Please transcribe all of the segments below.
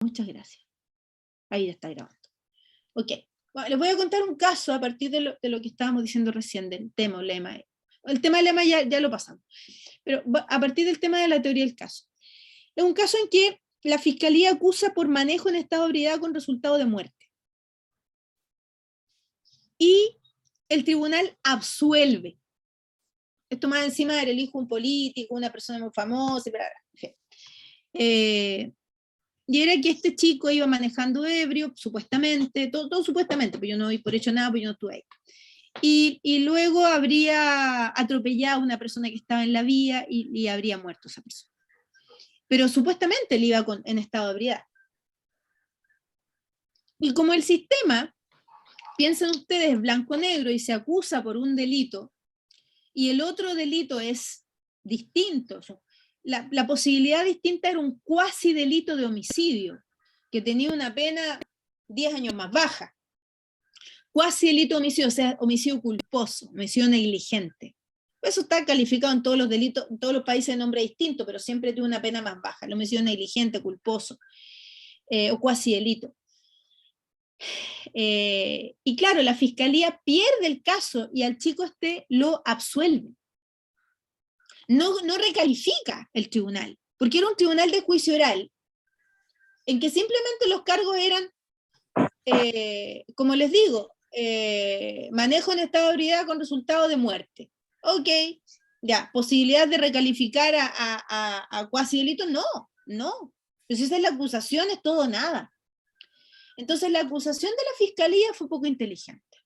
Muchas gracias. Ahí ya está grabando. Ok. Bueno, les voy a contar un caso a partir de lo que estábamos diciendo recién, del tema o lema. El tema del lema ya lo pasamos. Pero a partir del tema de la teoría del caso. Es un caso en que la fiscalía acusa por manejo en estado de ebriedad con resultado de muerte. Y el tribunal absuelve. Esto más encima era el hijo de un político, una persona muy famosa, y era que este chico iba manejando ebrio, supuestamente, todo supuestamente, pues yo no doy por hecho nada, pues yo no estuve ahí. Y luego habría atropellado a una persona que estaba en la vía y habría muerto esa persona. Pero supuestamente él iba en estado de ebriedad. Y como el sistema, piensen ustedes, blanco-negro y se acusa por un delito, y el otro delito es distinto, la posibilidad distinta era un cuasi delito de homicidio, que tenía una pena 10 años más baja. Cuasi delito de homicidio, o sea, homicidio culposo, homicidio negligente. Eso está calificado en todos los delitos, en todos los países de nombre distinto, pero siempre tiene una pena más baja, el homicidio negligente, culposo, o cuasi delito. Y claro, la fiscalía pierde el caso y al chico lo absuelve. No recalifica el tribunal, porque era un tribunal de juicio oral, en que simplemente los cargos eran, como les digo, manejo en estado de ebriedad con resultado de muerte. Ok, ya, posibilidad de recalificar a cuasi delito, no. Pues esa es la acusación, es todo o nada. Entonces la acusación de la fiscalía fue poco inteligente.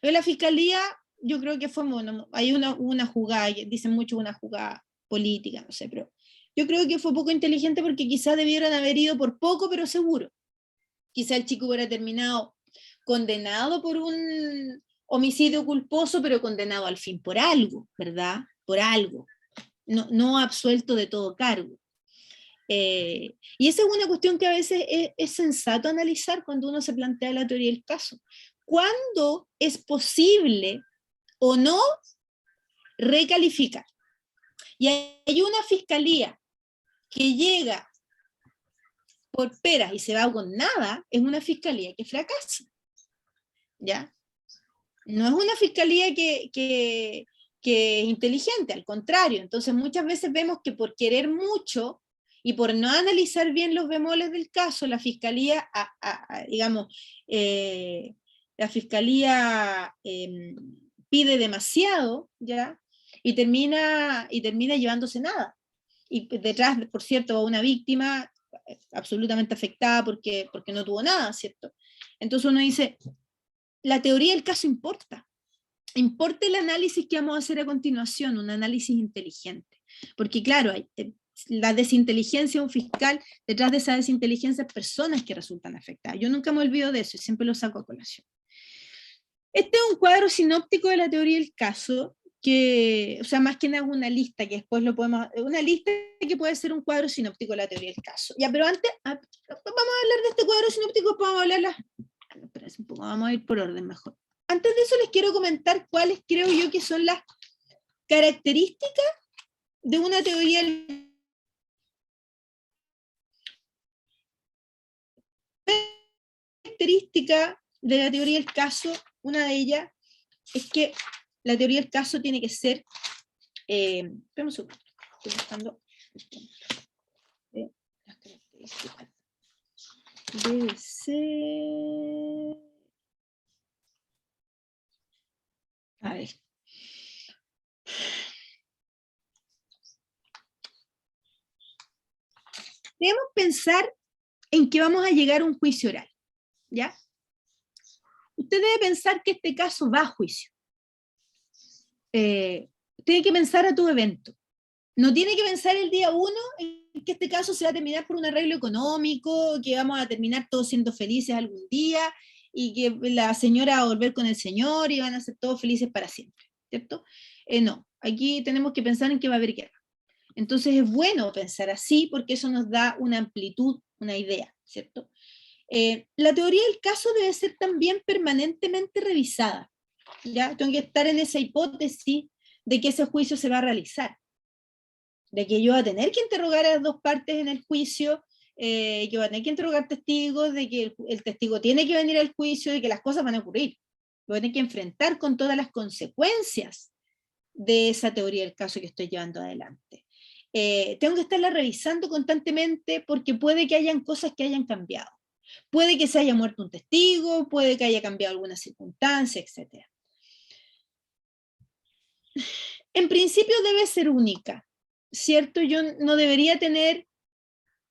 Pero la fiscalía, yo creo que fue, bueno, hay una jugada, dicen mucho una jugada política, no sé, pero yo creo que fue poco inteligente porque quizás debieron haber ido por poco, pero seguro. Quizá el chico hubiera terminado condenado por un homicidio culposo, pero condenado al fin por algo, ¿verdad? Por algo. No absuelto de todo cargo. Y esa es una cuestión que a veces es sensato analizar cuando uno se plantea la teoría del caso. ¿Cuándo es posible o no recalificar? Y hay una fiscalía que llega por peras y se va con nada, es una fiscalía que fracasa. ¿Ya? No es una fiscalía que es inteligente, al contrario. Entonces muchas veces vemos que por querer mucho y por no analizar bien los bemoles del caso, la fiscalía, la fiscalía pide demasiado, ¿ya? Y termina llevándose nada. Y detrás, por cierto, va una víctima absolutamente afectada porque no tuvo nada, ¿cierto? Entonces uno dice, la teoría del caso importa. Importa el análisis que vamos a hacer a continuación, un análisis inteligente. Porque claro, hay, la desinteligencia de un fiscal, detrás de esa desinteligencia, personas que resultan afectadas. Yo nunca me olvido de eso y siempre lo saco a colación. Este es un cuadro sinóptico de la teoría del caso, que, o sea, más que nada una lista, que después lo podemos, una lista que puede ser un cuadro sinóptico de la teoría del caso. Ya, pero antes, vamos a hablar de este cuadro sinóptico, vamos a hablar un poco, vamos a ir por orden mejor. Antes de eso les quiero comentar cuáles creo yo que son las características de una teoría característica de la teoría del caso. Una de ellas es que la teoría del caso tiene que ser, espera un segundo, estoy buscando las características. Debe ser, a ver, debemos pensar en que vamos a llegar a un juicio oral, ¿ya? Usted debe pensar que este caso va a juicio. Tiene que pensar a tu evento. No tiene que pensar el día 1 en que este caso se va a terminar por un arreglo económico, que vamos a terminar todos siendo felices algún día, y que la señora va a volver con el señor y van a ser todos felices para siempre, ¿cierto? No, aquí tenemos que pensar en que va a haber guerra. Entonces es bueno pensar así porque eso nos da una amplitud, una idea, ¿cierto? La teoría del caso debe ser también permanentemente revisada, ¿ya? Tengo que estar en esa hipótesis de que ese juicio se va a realizar, de que yo voy a tener que interrogar a las dos partes en el juicio, que van a tener que interrogar testigos, de que el testigo tiene que venir al juicio, de que las cosas van a ocurrir. Lo van a tener que enfrentar con todas las consecuencias de esa teoría del caso que estoy llevando adelante. Tengo que estarla revisando constantemente porque puede que hayan cosas que hayan cambiado. Puede que se haya muerto un testigo, puede que haya cambiado alguna circunstancia, etc. En principio debe ser única, ¿cierto? Yo no debería tener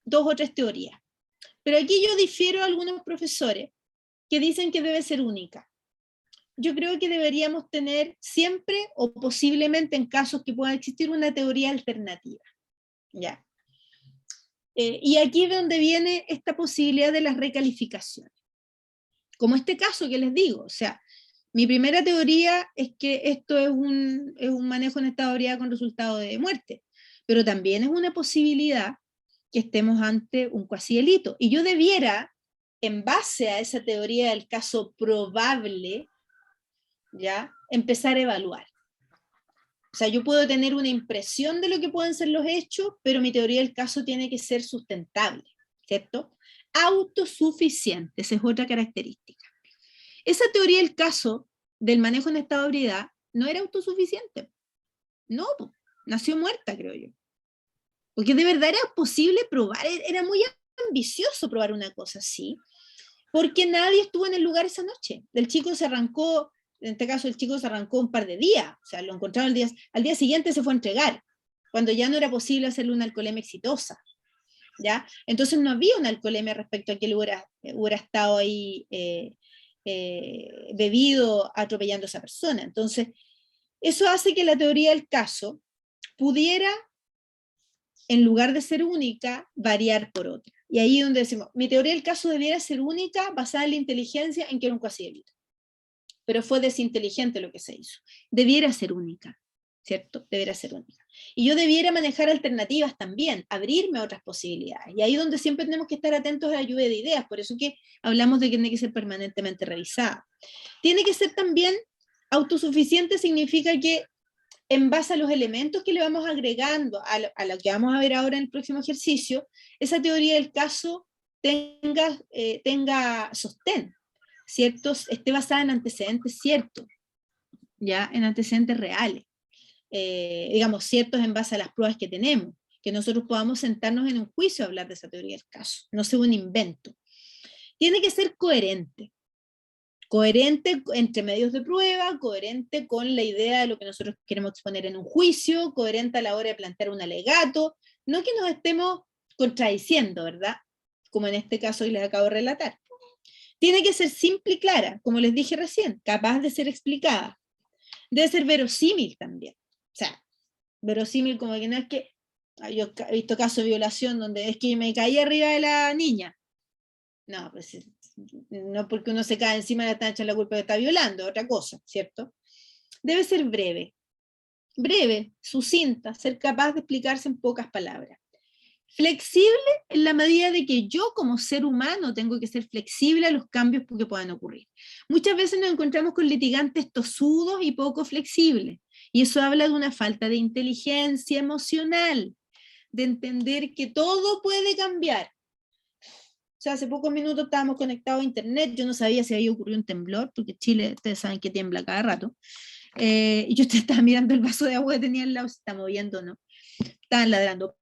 2 o 3 teorías. Pero aquí yo difiero a algunos profesores que dicen que debe ser única. Yo creo que deberíamos tener siempre o posiblemente en casos que pueda existir una teoría alternativa. ¿Ya? Y aquí es donde viene esta posibilidad de las recalificaciones. Como este caso que les digo, o sea, mi primera teoría es que esto es un manejo en estado de ebriedad con resultado de muerte, pero también es una posibilidad que estemos ante un cuasi delito. Y yo debiera, en base a esa teoría del caso probable, ¿ya?, empezar a evaluar. O sea, yo puedo tener una impresión de lo que pueden ser los hechos, pero mi teoría del caso tiene que ser sustentable, ¿cierto? Autosuficiente, esa es otra característica. Esa teoría del caso del manejo en estado de ebriedad no era autosuficiente. No, nació muerta, creo yo. Porque de verdad era posible probar, era muy ambicioso probar una cosa así, porque nadie estuvo en el lugar esa noche. El chico se arrancó, en este caso el chico se arrancó un par de días, o sea, lo encontraron al día siguiente se fue a entregar, cuando ya no era posible hacerle una alcoholemia exitosa, ¿ya? Entonces no había una alcoholemia respecto a que él hubiera estado ahí bebido atropellando a esa persona. Entonces, eso hace que la teoría del caso pudiera, en lugar de ser única, variar por otra. Y ahí es donde decimos, mi teoría del caso debiera ser única, basada en la inteligencia, en que era un cuasi delito. Pero fue desinteligente lo que se hizo. Debiera ser única, ¿cierto? Debiera ser única. Y yo debiera manejar alternativas también, abrirme a otras posibilidades. Y ahí es donde siempre tenemos que estar atentos a la lluvia de ideas, por eso que hablamos de que tiene que ser permanentemente revisada. Tiene que ser también autosuficiente, significa que en base a los elementos que le vamos agregando a lo que vamos a ver ahora en el próximo ejercicio, esa teoría del caso tenga sostén, ¿cierto? Esté basada en antecedentes ciertos, ¿ya? En antecedentes reales, digamos, ciertos en base a las pruebas que tenemos, que nosotros podamos sentarnos en un juicio a hablar de esa teoría del caso, no sea un invento. Tiene que ser coherente entre medios de prueba, coherente con la idea de lo que nosotros queremos exponer en un juicio, coherente a la hora de plantear un alegato, no que nos estemos contradiciendo, ¿verdad? Como en este caso que les acabo de relatar. Tiene que ser simple y clara, como les dije recién, capaz de ser explicada. Debe ser verosímil también. O sea, verosímil como que no es que, yo he visto casos de violación donde es que me caí arriba de la niña. No, pues no porque uno se cae encima le están echando la culpa de que está violando, otra cosa, ¿cierto? Debe ser breve, sucinta, ser capaz de explicarse en pocas palabras. Flexible en la medida de que yo como ser humano tengo que ser flexible a los cambios que puedan ocurrir. Muchas veces nos encontramos con litigantes tosudos y poco flexibles, y eso habla de una falta de inteligencia emocional, de entender que todo puede cambiar. O sea, hace pocos minutos estábamos conectados a internet, yo no sabía si había ocurrido un temblor, porque Chile, ustedes saben que tiembla cada rato, y yo estaba mirando el vaso de agua que tenía al lado, se está moviendo, ¿no? Estaban ladrando.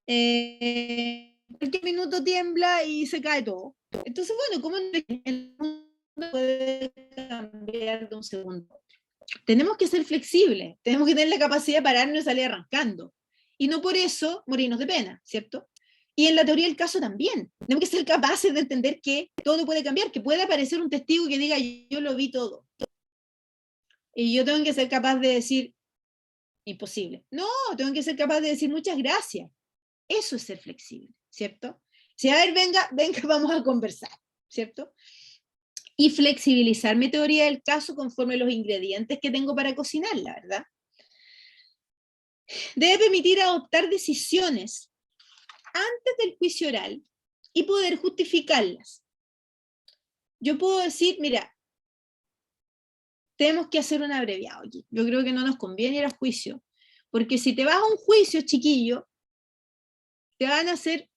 Cualquier minuto tiembla y se cae todo. Entonces, bueno, ¿cómo el mundo puede cambiar de un segundo a otro? Tenemos que ser flexibles, tenemos que tener la capacidad de pararnos y salir arrancando. Y no por eso morirnos de pena, ¿cierto? Y en la teoría del caso también. Tenemos que ser capaces de entender que todo puede cambiar, que puede aparecer un testigo que diga, yo lo vi todo. Y yo tengo que ser capaz de decir, imposible. No, tengo que ser capaz de decir, muchas gracias. Eso es ser flexible, ¿cierto? Si, a ver, venga, vamos a conversar, ¿cierto? Y flexibilizar mi teoría del caso conforme a los ingredientes que tengo para cocinarla, ¿verdad? Debe permitir adoptar decisiones antes del juicio oral y poder justificarlas. Yo puedo decir, mira, tenemos que hacer un abreviado aquí. Yo creo que no nos conviene ir a juicio, porque si te vas a un juicio, chiquillo, te van a hacer,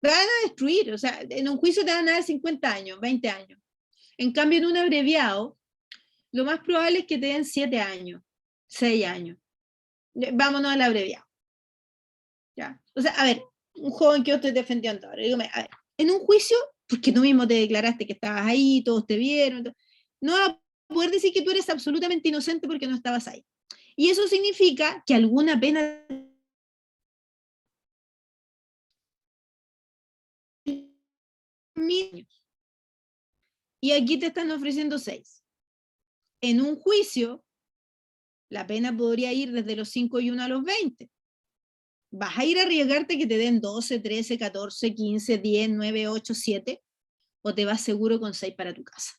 te van a destruir, o sea, en un juicio te van a dar 50 años, 20 años. En cambio, en un abreviado, lo más probable es que te den 7 años, 6 años. Vámonos al abreviado. ¿Ya? O sea, a ver, un joven que yo estoy defendiendo ahora, dígame, a ver, en un juicio, porque tú mismo te declaraste que estabas ahí, todos te vieron, no vas a poder decir que tú eres absolutamente inocente porque no estabas ahí. Y eso significa que alguna pena y aquí te están ofreciendo 6. En un juicio, la pena podría ir desde los 5 y 1 a los 20. ¿Vas a ir a arriesgarte que te den 12, 13, 14, 15, 10, 9, 8, 7? ¿O te vas seguro con 6 para tu casa?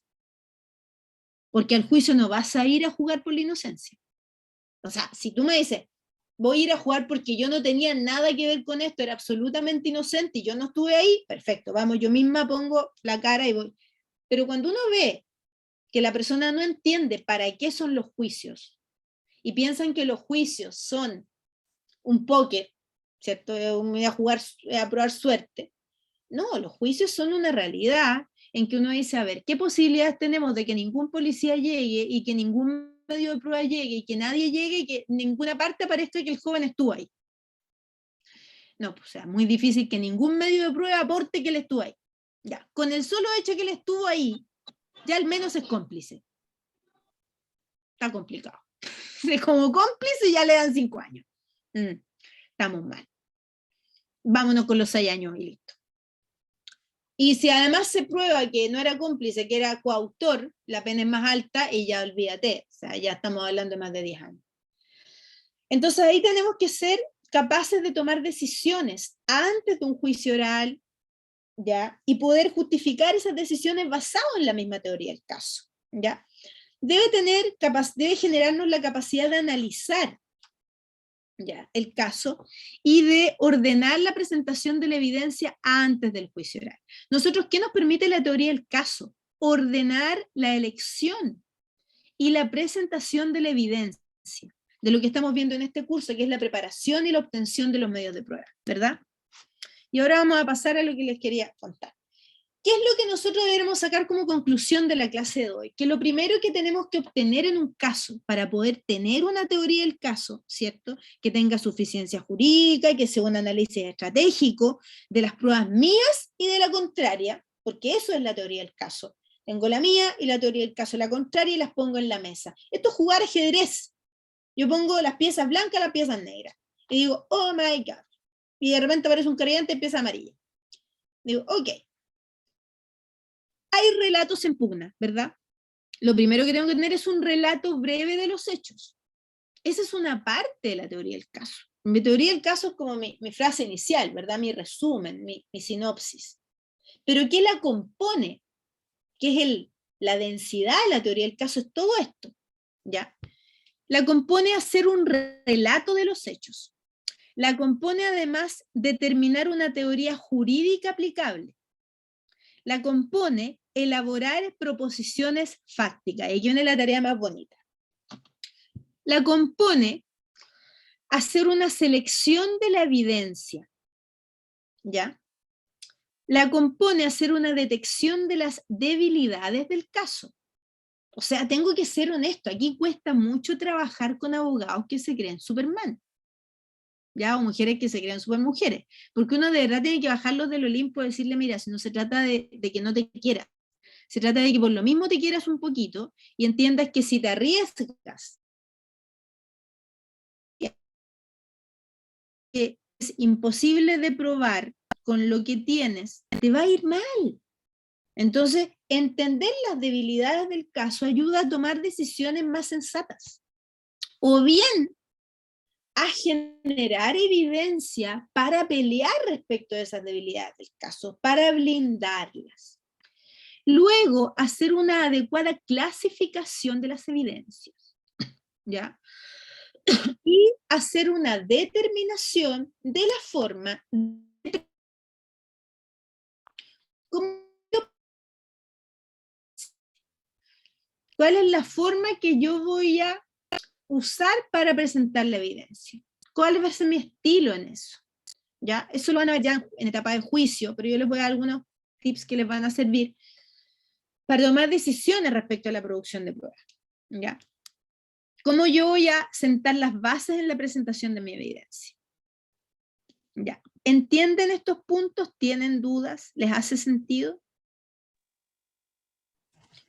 Porque al juicio no vas a ir a jugar por la inocencia. O sea, si tú me dices, voy a ir a jugar porque yo no tenía nada que ver con esto, era absolutamente inocente y yo no estuve ahí, perfecto, vamos, yo misma pongo la cara y voy. Pero cuando uno ve que la persona no entiende para qué son los juicios y piensan que los juicios son un póker, ¿cierto? Voy a jugar, a probar suerte. No, los juicios son una realidad en que uno dice, a ver, ¿qué posibilidades tenemos de que ningún policía llegue y que ningún medio de prueba llegue y que nadie llegue y que en ninguna parte aparezca que el joven estuvo ahí? No, pues, o sea, muy difícil que ningún medio de prueba aporte que él estuvo ahí. Ya, con el solo hecho de que él estuvo ahí, ya al menos es cómplice. Está complicado. Como cómplice ya le dan 5 años. Estamos mal. Vámonos con los 6 años y listo. Y si además se prueba que no era cómplice, que era coautor, la pena es más alta y ya olvídate, o sea, ya estamos hablando de más de 10 años. Entonces ahí tenemos que ser capaces de tomar decisiones antes de un juicio oral, ¿ya? Y poder justificar esas decisiones basado en la misma teoría del caso, ¿ya? Debe generarnos la capacidad de analizar, ¿ya?, el caso y de ordenar la presentación de la evidencia antes del juicio oral. Nosotros, ¿qué nos permite la teoría del caso? Ordenar la elección y la presentación de la evidencia, de lo que estamos viendo en este curso, que es la preparación y la obtención de los medios de prueba, ¿verdad? Y ahora vamos a pasar a lo que les quería contar. ¿Qué es lo que nosotros debemos sacar como conclusión de la clase de hoy? Que lo primero que tenemos que obtener en un caso, para poder tener una teoría del caso, ¿cierto?, que tenga suficiencia jurídica, que sea un análisis estratégico de las pruebas mías y de la contraria, porque eso es la teoría del caso. Tengo la mía y la teoría del caso, la contraria, y las pongo en la mesa. Esto es jugar ajedrez. Yo pongo las piezas blancas, las piezas negras. Y digo, oh my God. Y de repente aparece un creyente y pieza amarilla. Digo, ok. Hay relatos en pugna, ¿verdad? Lo primero que tengo que tener es un relato breve de los hechos. Esa es una parte de la teoría del caso. Mi teoría del caso es como mi frase inicial, ¿verdad? Mi resumen, mi sinopsis. Pero ¿qué la compone? ¿Qué es la densidad de la teoría del caso? Es todo esto, ¿ya? La compone hacer un relato de los hechos. La compone además determinar una teoría jurídica aplicable. La compone elaborar proposiciones fácticas. Y aquí viene la tarea más bonita. La compone hacer una selección de la evidencia, ¿ya? La compone hacer una detección de las debilidades del caso. O sea, tengo que ser honesto, aquí cuesta mucho trabajar con abogados que se creen Superman, ¿ya? O mujeres que se crean supermujeres, porque uno de verdad tiene que bajarlos del Olimpo y decirle, mira, si no se trata de que no te quieras, se trata de que por lo mismo te quieras un poquito y entiendas que si te arriesgas, que es imposible de probar con lo que tienes, te va a ir mal. Entonces, entender las debilidades del caso ayuda a tomar decisiones más sensatas. O bien, a generar evidencia para pelear respecto de esas debilidades del caso, para blindarlas. Luego, hacer una adecuada clasificación de las evidencias, ¿ya? Y hacer una determinación de la forma ¿cuál es la forma que yo voy a usar para presentar la evidencia? ¿Cuál va a ser mi estilo en eso? ¿ya? Eso lo van a ver ya en etapa de juicio, pero yo les voy a dar algunos tips que les van a servir para tomar decisiones respecto a la producción de pruebas, ¿ya? ¿Cómo yo voy a sentar las bases en la presentación de mi evidencia? ¿Ya? ¿Entienden estos puntos? ¿Tienen dudas? ¿Les hace sentido?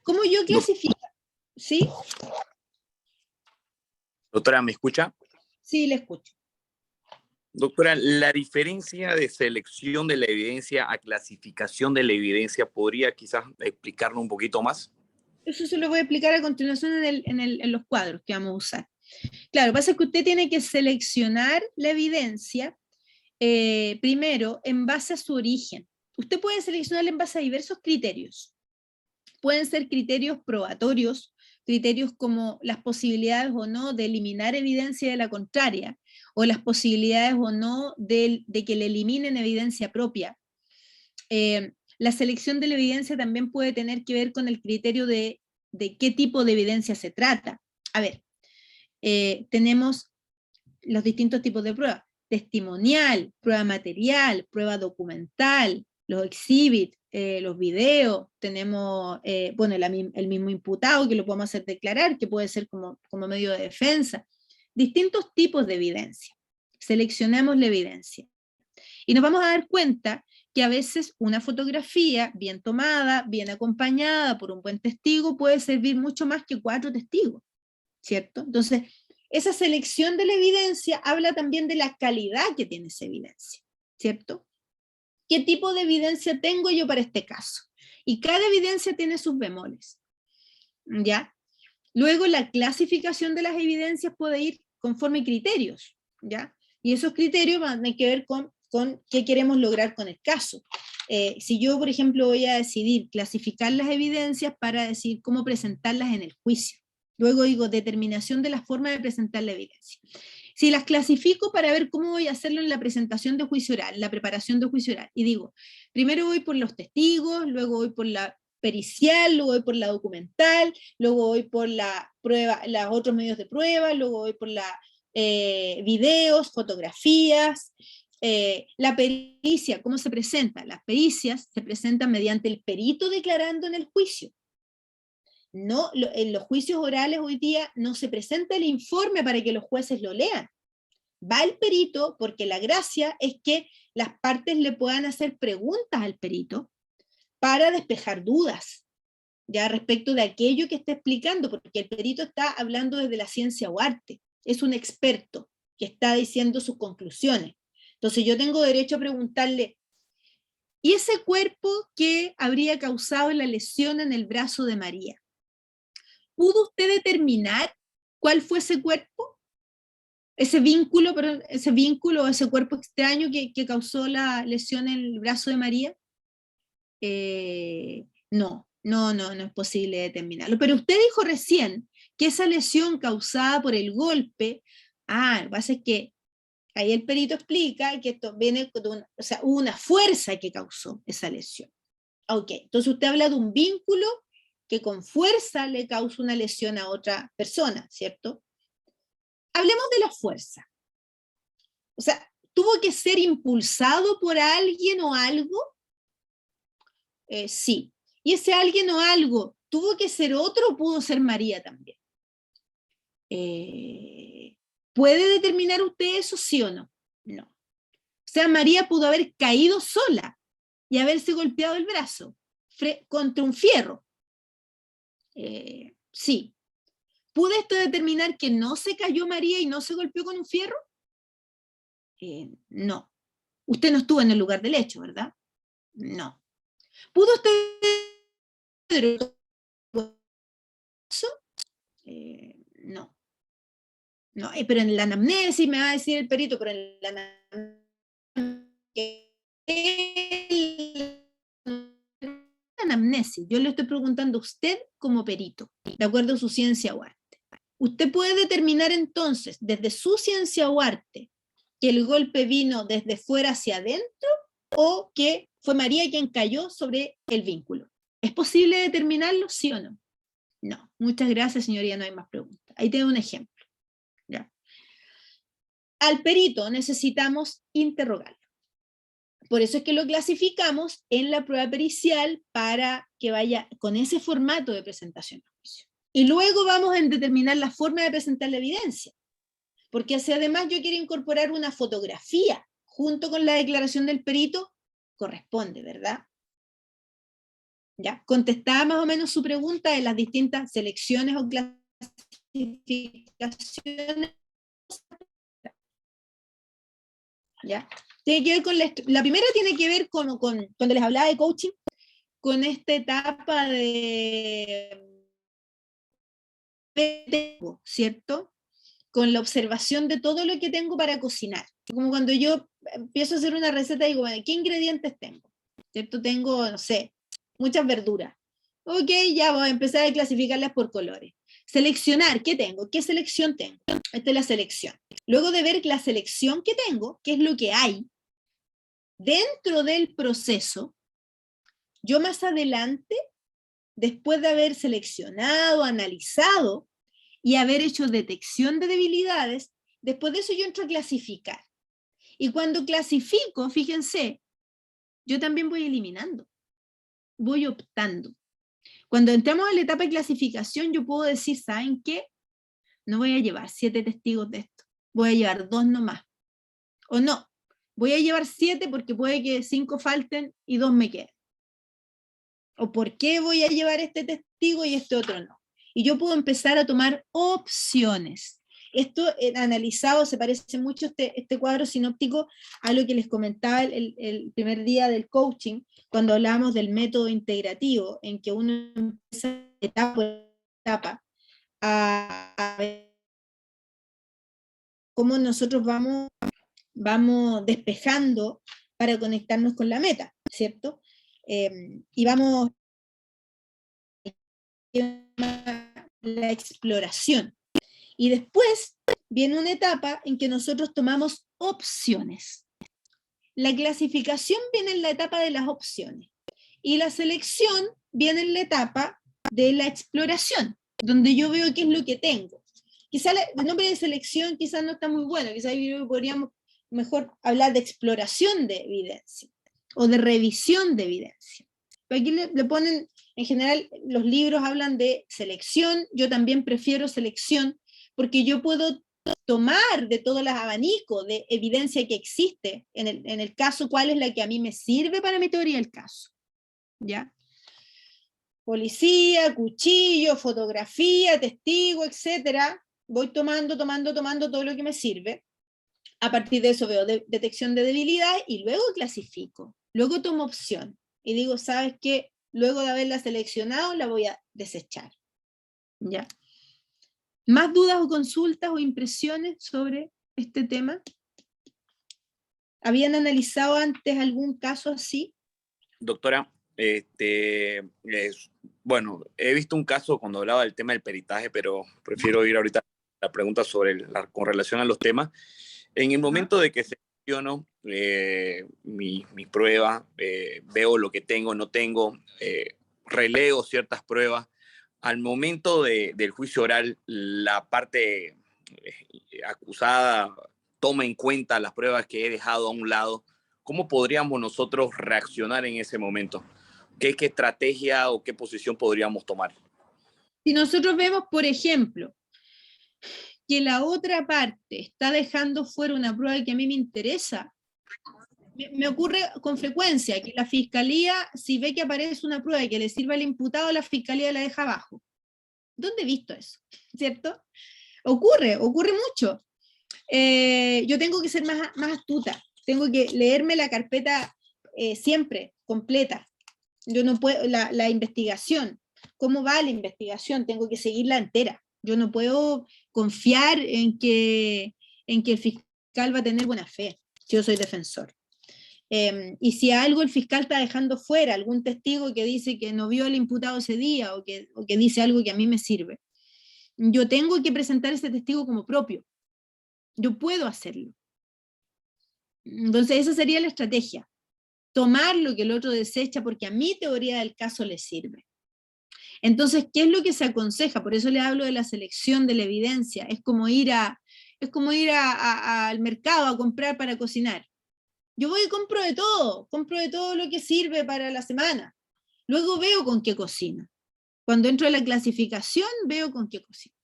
¿Cómo yo clasifico? ¿Sí? Doctora, ¿me escucha? Sí, le escucho. Doctora, la diferencia de selección de la evidencia a clasificación de la evidencia, ¿podría quizás explicarlo un poquito más? Eso se lo voy a explicar a continuación en los cuadros que vamos a usar. Claro, pasa que usted tiene que seleccionar la evidencia primero en base a su origen. Usted puede seleccionarla en base a diversos criterios. Pueden ser criterios probatorios, criterios como las posibilidades o no de eliminar evidencia de la contraria, o las posibilidades o no de que le eliminen evidencia propia. La selección de la evidencia también puede tener que ver con el criterio de qué tipo de evidencia se trata. A ver, tenemos los distintos tipos de pruebas: testimonial, prueba material, prueba documental, los exhibits, los videos, tenemos, bueno, el mismo imputado que lo podemos hacer declarar, que puede ser como medio de defensa. Distintos tipos de evidencia. Seleccionamos la evidencia. Y nos vamos a dar cuenta que a veces una fotografía bien tomada, bien acompañada por un buen testigo, puede servir mucho más que 4 testigos, ¿cierto? Entonces, esa selección de la evidencia habla también de la calidad que tiene esa evidencia, ¿cierto? ¿Qué tipo de evidencia tengo yo para este caso? Y cada evidencia tiene sus bemoles, ¿ya? Luego la clasificación de las evidencias puede ir conforme criterios, ¿ya? Y esos criterios van a tener que ver con qué queremos lograr con el caso. Si yo, por ejemplo, voy a decidir clasificar las evidencias para decir cómo presentarlas en el juicio. Luego digo, determinación de la forma de presentar la evidencia. Si las clasifico para ver cómo voy a hacerlo en la presentación de juicio oral, la preparación de juicio oral, y digo, primero voy por los testigos, luego voy por la pericial, luego voy por la documental, luego voy por la prueba, los otros medios de prueba, luego voy por la videos, fotografías, la pericia, ¿cómo se presenta? Las pericias se presentan mediante el perito declarando en el juicio. No, en los juicios orales hoy día no se presenta el informe para que los jueces lo lean. Va el perito porque la gracia es que las partes le puedan hacer preguntas al perito para despejar dudas, ya respecto de aquello que está explicando, porque el perito está hablando desde la ciencia o arte, es un experto que está diciendo sus conclusiones. Entonces yo tengo derecho a preguntarle, ¿y ese cuerpo que habría causado la lesión en el brazo de María? ¿Pudo usted determinar cuál fue ese cuerpo? Ese vínculo, ese cuerpo extraño que causó la lesión en el brazo de María. No es posible determinarlo. Pero usted dijo recién que esa lesión causada por el golpe, lo que pasa es que ahí el perito explica que esto viene de hubo una fuerza que causó esa lesión. Ok, entonces usted habla de un vínculo que con fuerza le causa una lesión a otra persona, ¿cierto? Hablemos de la fuerza. O sea, ¿tuvo que ser impulsado por alguien o algo? Sí. ¿Y ese alguien o algo tuvo que ser otro o pudo ser María también? ¿Puede determinar usted eso, sí o no? No. O sea, María pudo haber caído sola y haberse golpeado el brazo contra un fierro. Sí. ¿Puede esto determinar que no se cayó María y no se golpeó con un fierro? No. Usted no estuvo en el lugar del hecho, ¿verdad? No. ¿Pudo usted no. No, pero en la anamnesis me va a decir el perito, pero en la anamnesis, yo le estoy preguntando a usted como perito, de acuerdo a su ciencia o arte. Usted puede determinar entonces, desde su ciencia o arte, que el golpe vino desde fuera hacia adentro o que fue María quien cayó sobre el vínculo. ¿Es posible determinarlo, sí o no? No. Muchas gracias, señoría, no hay más preguntas. Ahí tengo un ejemplo. ¿Ya? Al perito necesitamos interrogarlo. Por eso es que lo clasificamos en la prueba pericial para que vaya con ese formato de presentación a juicio. Y luego vamos a determinar la forma de presentar la evidencia. Porque si además yo quiero incorporar una fotografía junto con la declaración del perito, corresponde, ¿verdad? ¿Ya? Contestaba más o menos su pregunta de las distintas selecciones o clasificaciones. ¿Ya? Tiene que ver con la primera tiene que ver con cuando les hablaba de coaching, con esta etapa ¿cierto? Con la observación de todo lo que tengo para cocinar. Como cuando yo empiezo a hacer una receta y digo, bueno, ¿qué ingredientes tengo? ¿Cierto? Tengo, no sé, muchas verduras. Ok, ya voy a empezar a clasificarlas por colores. Seleccionar, ¿qué tengo? ¿Qué selección tengo? Esta es la selección. Luego de ver la selección que tengo, qué es lo que hay, dentro del proceso, yo más adelante, después de haber seleccionado, analizado y haber hecho detección de debilidades, después de eso yo entro a clasificar. Y cuando clasifico, fíjense, yo también voy eliminando, voy optando. Cuando entramos a la etapa de clasificación, yo puedo decir, ¿saben qué? No voy a llevar 7 testigos de esto, voy a llevar 2 nomás. O no, voy a llevar 7 porque puede que 5 falten y 2 me queden. O ¿por qué voy a llevar este testigo y este otro no? Y yo puedo empezar a tomar opciones. Esto analizado se parece mucho este cuadro sinóptico a lo que les comentaba el primer día del coaching, cuando hablábamos del método integrativo, en que uno empieza etapa por etapa a ver cómo nosotros vamos despejando para conectarnos con la meta, ¿cierto? Y vamos la exploración. Y después viene una etapa en que nosotros tomamos opciones. La clasificación viene en la etapa de las opciones. Y la selección viene en la etapa de la exploración, donde yo veo qué es lo que tengo. Quizá el nombre de selección quizás no está muy bueno, quizás podríamos mejor hablar de exploración de evidencia o de revisión de evidencia. Pero aquí le ponen, en general, los libros hablan de selección, yo también prefiero selección, porque yo puedo tomar de todo el abanico de evidencia que existe, en el caso, cuál es la que a mí me sirve para mi teoría del caso. ¿Ya? Policía, cuchillo, fotografía, testigo, etcétera. Voy tomando todo lo que me sirve. A partir de eso veo detección de debilidad y luego clasifico. Luego tomo opción y digo, ¿sabes qué? Luego de haberla seleccionado, la voy a desechar. ¿Ya? ¿Más dudas o consultas o impresiones sobre este tema? ¿Habían analizado antes algún caso así? Doctora, bueno, he visto un caso cuando hablaba del tema del peritaje, pero prefiero ir ahorita a la pregunta con relación a los temas. En el momento de que selecciono mi prueba, veo lo que tengo, no tengo, releo ciertas pruebas, al momento del juicio oral, la parte acusada toma en cuenta las pruebas que he dejado a un lado. ¿Cómo podríamos nosotros reaccionar en ese momento? ¿Qué estrategia o qué posición podríamos tomar? Si nosotros vemos, por ejemplo, que la otra parte está dejando fuera una prueba que a mí me interesa, me ocurre con frecuencia que la fiscalía, si ve que aparece una prueba que le sirve al imputado, la fiscalía la deja abajo. ¿Dónde he visto eso? ¿Cierto? Ocurre mucho. Yo tengo que ser más astuta, tengo que leerme la carpeta siempre, completa. Yo no puedo, la investigación, ¿cómo va la investigación? Tengo que seguirla entera. Yo no puedo confiar en que el fiscal va a tener buena fe. Yo soy defensor. Y si algo el fiscal está dejando fuera, algún testigo que dice que no vio al imputado ese día o que dice algo que a mí me sirve, yo tengo que presentar ese testigo como propio. Yo puedo hacerlo. Entonces esa sería la estrategia. Tomar lo que el otro desecha porque a mi teoría del caso le sirve. Entonces, ¿qué es lo que se aconseja? Por eso le hablo de la selección de la evidencia. Es como ir al mercado a comprar para cocinar. Yo voy y compro de todo lo que sirve para la semana. Luego veo con qué cocino. Cuando entro a la clasificación, veo con qué cocino,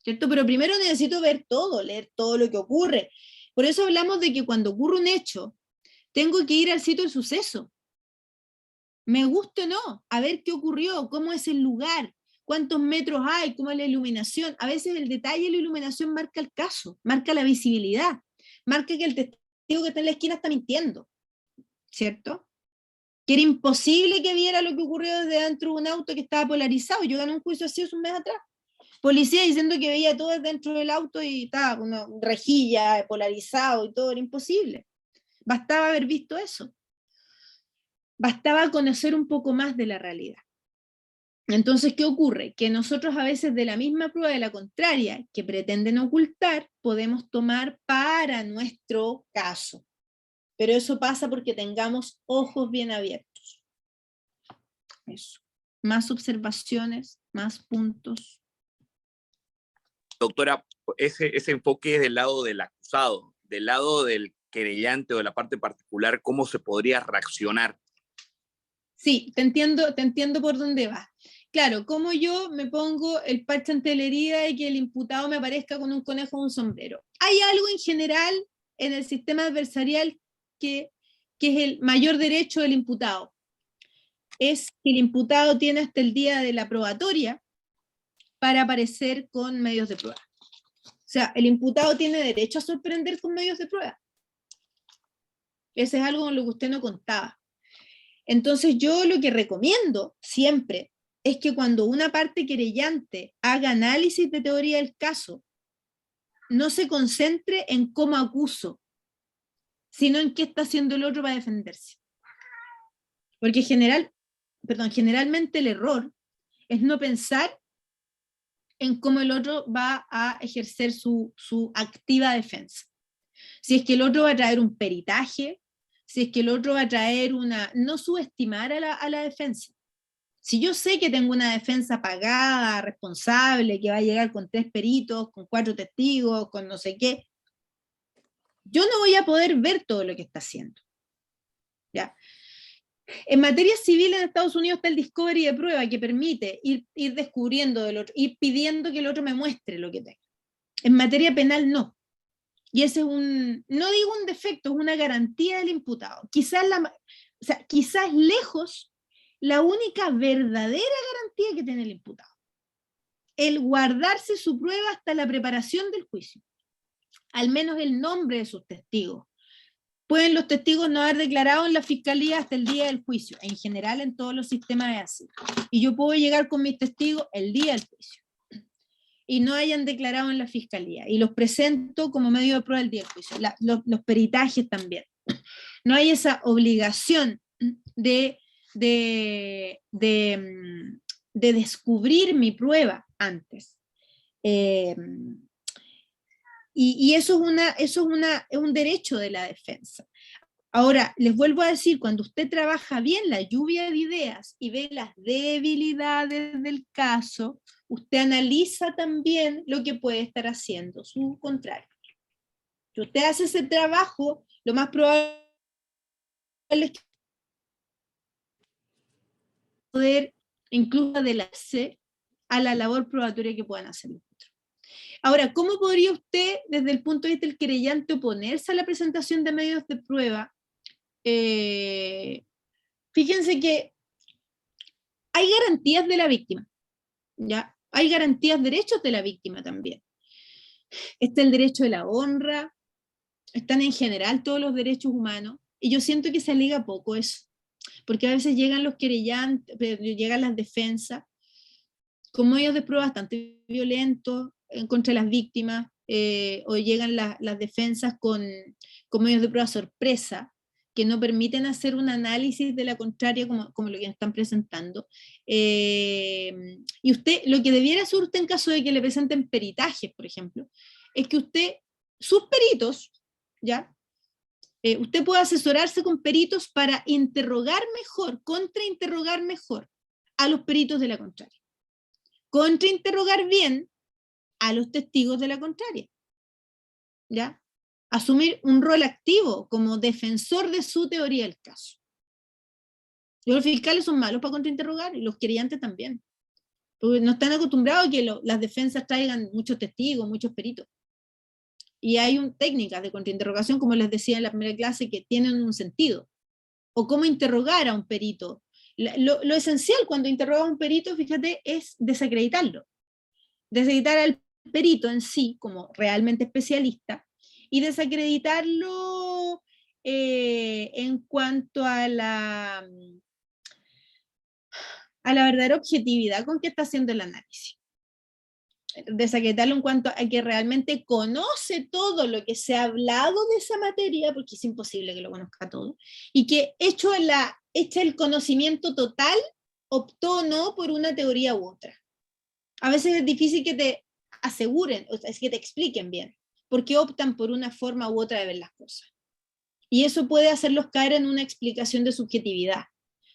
¿cierto? Pero primero necesito ver todo, leer todo lo que ocurre. Por eso hablamos de que cuando ocurre un hecho, tengo que ir al sitio del suceso. Me guste o no, a ver qué ocurrió, cómo es el lugar, cuántos metros hay, cómo es la iluminación. A veces el detalle de la iluminación marca el caso, marca la visibilidad, marca que el testigo que está en la esquina está mintiendo, ¿cierto? Que era imposible que viera lo que ocurrió desde dentro de un auto que estaba polarizado. Yo gané un juicio así hace un mes atrás. Policía diciendo que veía todo dentro del auto y estaba una rejilla polarizado y todo, era imposible. Bastaba haber visto eso. Bastaba conocer un poco más de la realidad. Entonces, ¿qué ocurre? Que nosotros a veces de la misma prueba de la contraria que pretenden ocultar, podemos tomar para nuestro caso. Pero eso pasa porque tengamos ojos bien abiertos. Eso. Más observaciones, más puntos. Doctora, ese enfoque es del lado del acusado, del lado del querellante o de la parte particular, ¿cómo se podría reaccionar? Sí, te entiendo por dónde vas. Claro, como yo me pongo el parche ante la herida y que el imputado me aparezca con un conejo o un sombrero. Hay algo en general en el sistema adversarial que es el mayor derecho del imputado. Es que el imputado tiene hasta el día de la probatoria para aparecer con medios de prueba. O sea, el imputado tiene derecho a sorprender con medios de prueba. Ese es algo con lo que usted no contaba. Entonces yo lo que recomiendo siempre es que cuando una parte querellante haga análisis de teoría del caso, no se concentre en cómo acuso, sino en qué está haciendo el otro para defenderse. Porque generalmente el error es no pensar en cómo el otro va a ejercer su activa defensa. Si es que el otro va a traer un peritaje, si es que el otro va a traer una... No subestimar a la defensa. Si yo sé que tengo una defensa pagada, responsable, que va a llegar con 3 peritos, con 4 testigos, con no sé qué, yo no voy a poder ver todo lo que está haciendo. ¿Ya? En materia civil en Estados Unidos está el discovery de prueba que permite ir descubriendo del otro, ir pidiendo que el otro me muestre lo que tenga. En materia penal no. Y ese es no digo un defecto, es una garantía del imputado. Quizás lejos la única verdadera garantía que tiene el imputado. El guardarse su prueba hasta la preparación del juicio. Al menos el nombre de sus testigos. Pueden los testigos no haber declarado en la fiscalía hasta el día del juicio. En general, en todos los sistemas es así. Y yo puedo llegar con mis testigos el día del juicio. Y no hayan declarado en la fiscalía. Y los presento como medio de prueba el día del juicio. Los peritajes también. No hay esa obligación de descubrir mi prueba antes. Y eso es un derecho de la defensa. Ahora, les vuelvo a decir, cuando usted trabaja bien la lluvia de ideas y ve las debilidades del caso, usted analiza también lo que puede estar haciendo su contrario. Si usted hace ese trabajo, lo más probable es que poder incluso adelantarse a la labor probatoria que puedan hacer los otros. Ahora, ¿cómo podría usted, desde el punto de vista del querellante, oponerse a la presentación de medios de prueba? Fíjense que hay garantías de la víctima, ¿ya? Hay garantías, derechos de la víctima también. Está el derecho de la honra, están en general todos los derechos humanos, y yo siento que se alega poco eso, porque a veces llegan los querellantes, llegan las defensas, con medios de prueba bastante violentos en contra de las víctimas, o llegan las defensas con medios de prueba sorpresa, que no permiten hacer un análisis de la contraria como lo que están presentando. Y usted, lo que debiera hacer usted en caso de que le presenten peritajes, por ejemplo, es que usted, sus peritos, ¿ya? Usted puede asesorarse con peritos para interrogar mejor, contrainterrogar mejor a los peritos de la contraria. Contrainterrogar bien a los testigos de la contraria. ¿Ya? asumir un rol activo como defensor de su teoría del caso. Los fiscales son malos para contrainterrogar y los querellantes también. Porque no están acostumbrados a que las defensas traigan muchos testigos, muchos peritos. Y hay técnicas de contrainterrogación, como les decía en la primera clase, que tienen un sentido. O cómo interrogar a un perito. Lo esencial cuando interroga a un perito, fíjate, es desacreditarlo. Desacreditar al perito en sí, como realmente especialista, y desacreditarlo en cuanto a la verdadera objetividad con que está haciendo el análisis. Desacreditarlo en cuanto a que realmente conoce todo lo que se ha hablado de esa materia, porque es imposible que lo conozca todo, y que hecho el conocimiento total, optó o no por una teoría u otra. A veces es difícil que te aseguren, o sea, es que te expliquen bien, porque optan por una forma u otra de ver las cosas. Y eso puede hacerlos caer en una explicación de subjetividad.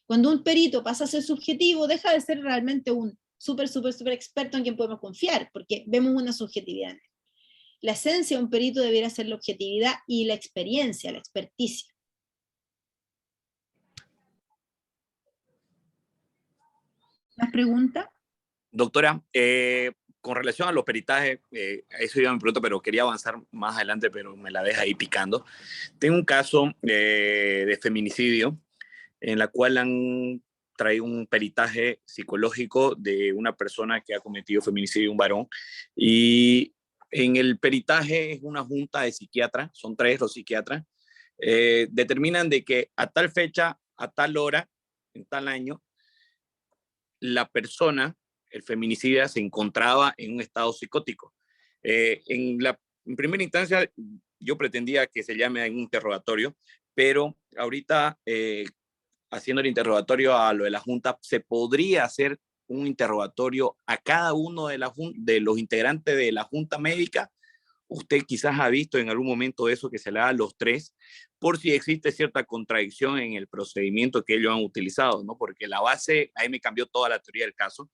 Cuando un perito pasa a ser subjetivo, deja de ser realmente un súper experto en quien podemos confiar, porque vemos una subjetividad en él. La esencia de un perito debiera ser la objetividad y la experiencia, la experticia. ¿Más preguntas? Doctora, con relación a los peritajes, eso iba mi pregunta, pero quería avanzar más adelante, pero me la deja ahí picando. Tengo un caso de feminicidio en la cual han traído un peritaje psicológico de una persona que ha cometido feminicidio, un varón, y en el peritaje es una junta de psiquiatras, son 3 los psiquiatras, determinan de que a tal fecha, a tal hora, en tal año, la persona, el feminicida, se encontraba en un estado psicótico. En primera instancia, yo pretendía que se llame a un interrogatorio, pero ahorita, haciendo el interrogatorio a lo de la Junta, se podría hacer un interrogatorio a cada uno de los integrantes de la Junta Médica. Usted quizás ha visto en algún momento eso, que se le da a los 3, por si existe cierta contradicción en el procedimiento que ellos han utilizado, ¿no? Porque la base, ahí me cambió toda la teoría del caso.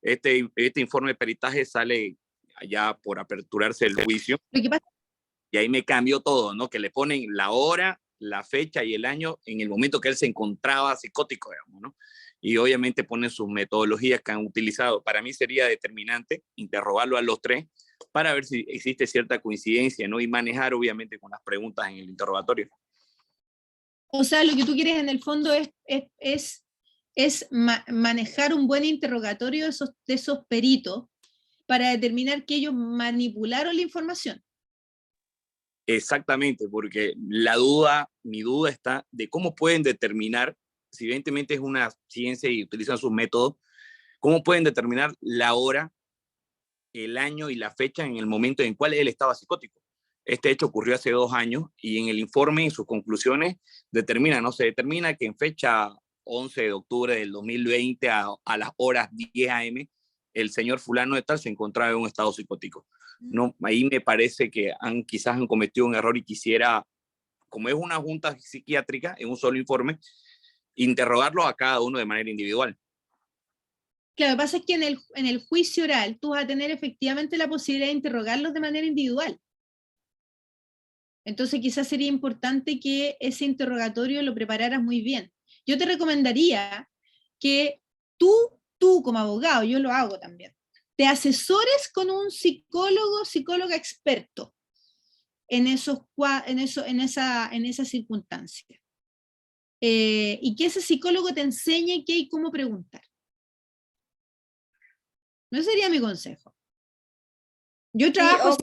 Este informe de peritaje sale allá por aperturarse el juicio. Lo que pasa Y ahí me cambió todo, ¿no? Que le ponen la hora, la fecha y el año en el momento que él se encontraba psicótico, digamos, ¿no? Y obviamente ponen sus metodologías que han utilizado. Para mí sería determinante interrogarlo a los 3 para ver si existe cierta coincidencia, ¿no? Y manejar, obviamente, con las preguntas en el interrogatorio. O sea, lo que tú quieres en el fondo es manejar un buen interrogatorio de esos peritos para determinar que ellos manipularon la información. Exactamente, porque mi duda está de cómo pueden determinar, si evidentemente es una ciencia y utilizan sus métodos, cómo pueden determinar la hora, el año y la fecha en el momento en el cual él estaba psicótico. Este hecho ocurrió hace 2 años y en el informe, en sus conclusiones, se determina que en fecha 11 de octubre del 2020 a las horas 10 a.m., el señor fulano de tal se encontraba en un estado psicótico. No, ahí me parece que quizás han cometido un error y quisiera, como es una junta psiquiátrica en un solo informe, interrogarlo a cada uno de manera individual. Claro, lo que pasa es que en el juicio oral tú vas a tener efectivamente la posibilidad de interrogarlos de manera individual. Entonces quizás sería importante que ese interrogatorio lo prepararas muy bien. Yo te recomendaría que tú como abogado, yo lo hago también, te asesores con un psicóloga experto en esa circunstancia. Y que ese psicólogo te enseñe qué y cómo preguntar. No sería mi consejo. Yo trabajo...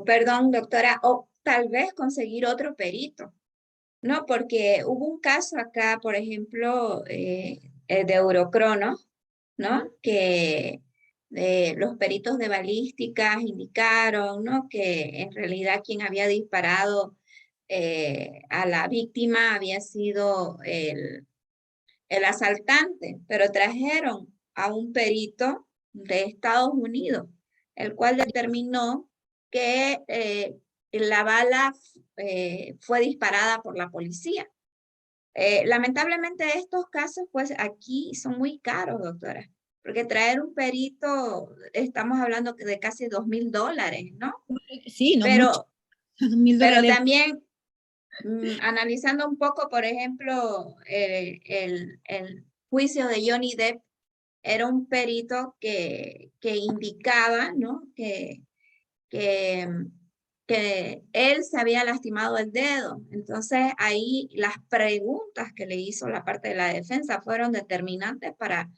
Perdón, doctora, o tal vez conseguir otro perito, ¿no? Porque hubo un caso acá, por ejemplo, de Eurocrono, ¿no? Que los peritos de balística indicaron, ¿no? Que en realidad quien había disparado a la víctima había sido el asaltante, pero trajeron a un perito de Estados Unidos, el cual determinó que la bala fue disparada por la policía. Lamentablemente estos casos, pues aquí son muy caros, doctora, porque traer un perito, estamos hablando de casi $2,000, ¿no? Sí, no Pero mucho. Pero $2.000. también analizando un poco, por ejemplo, el juicio de Johnny Depp, era un perito que indicaba, ¿no? que él se había lastimado el dedo. Entonces ahí las preguntas que le hizo la parte de la defensa fueron determinantes para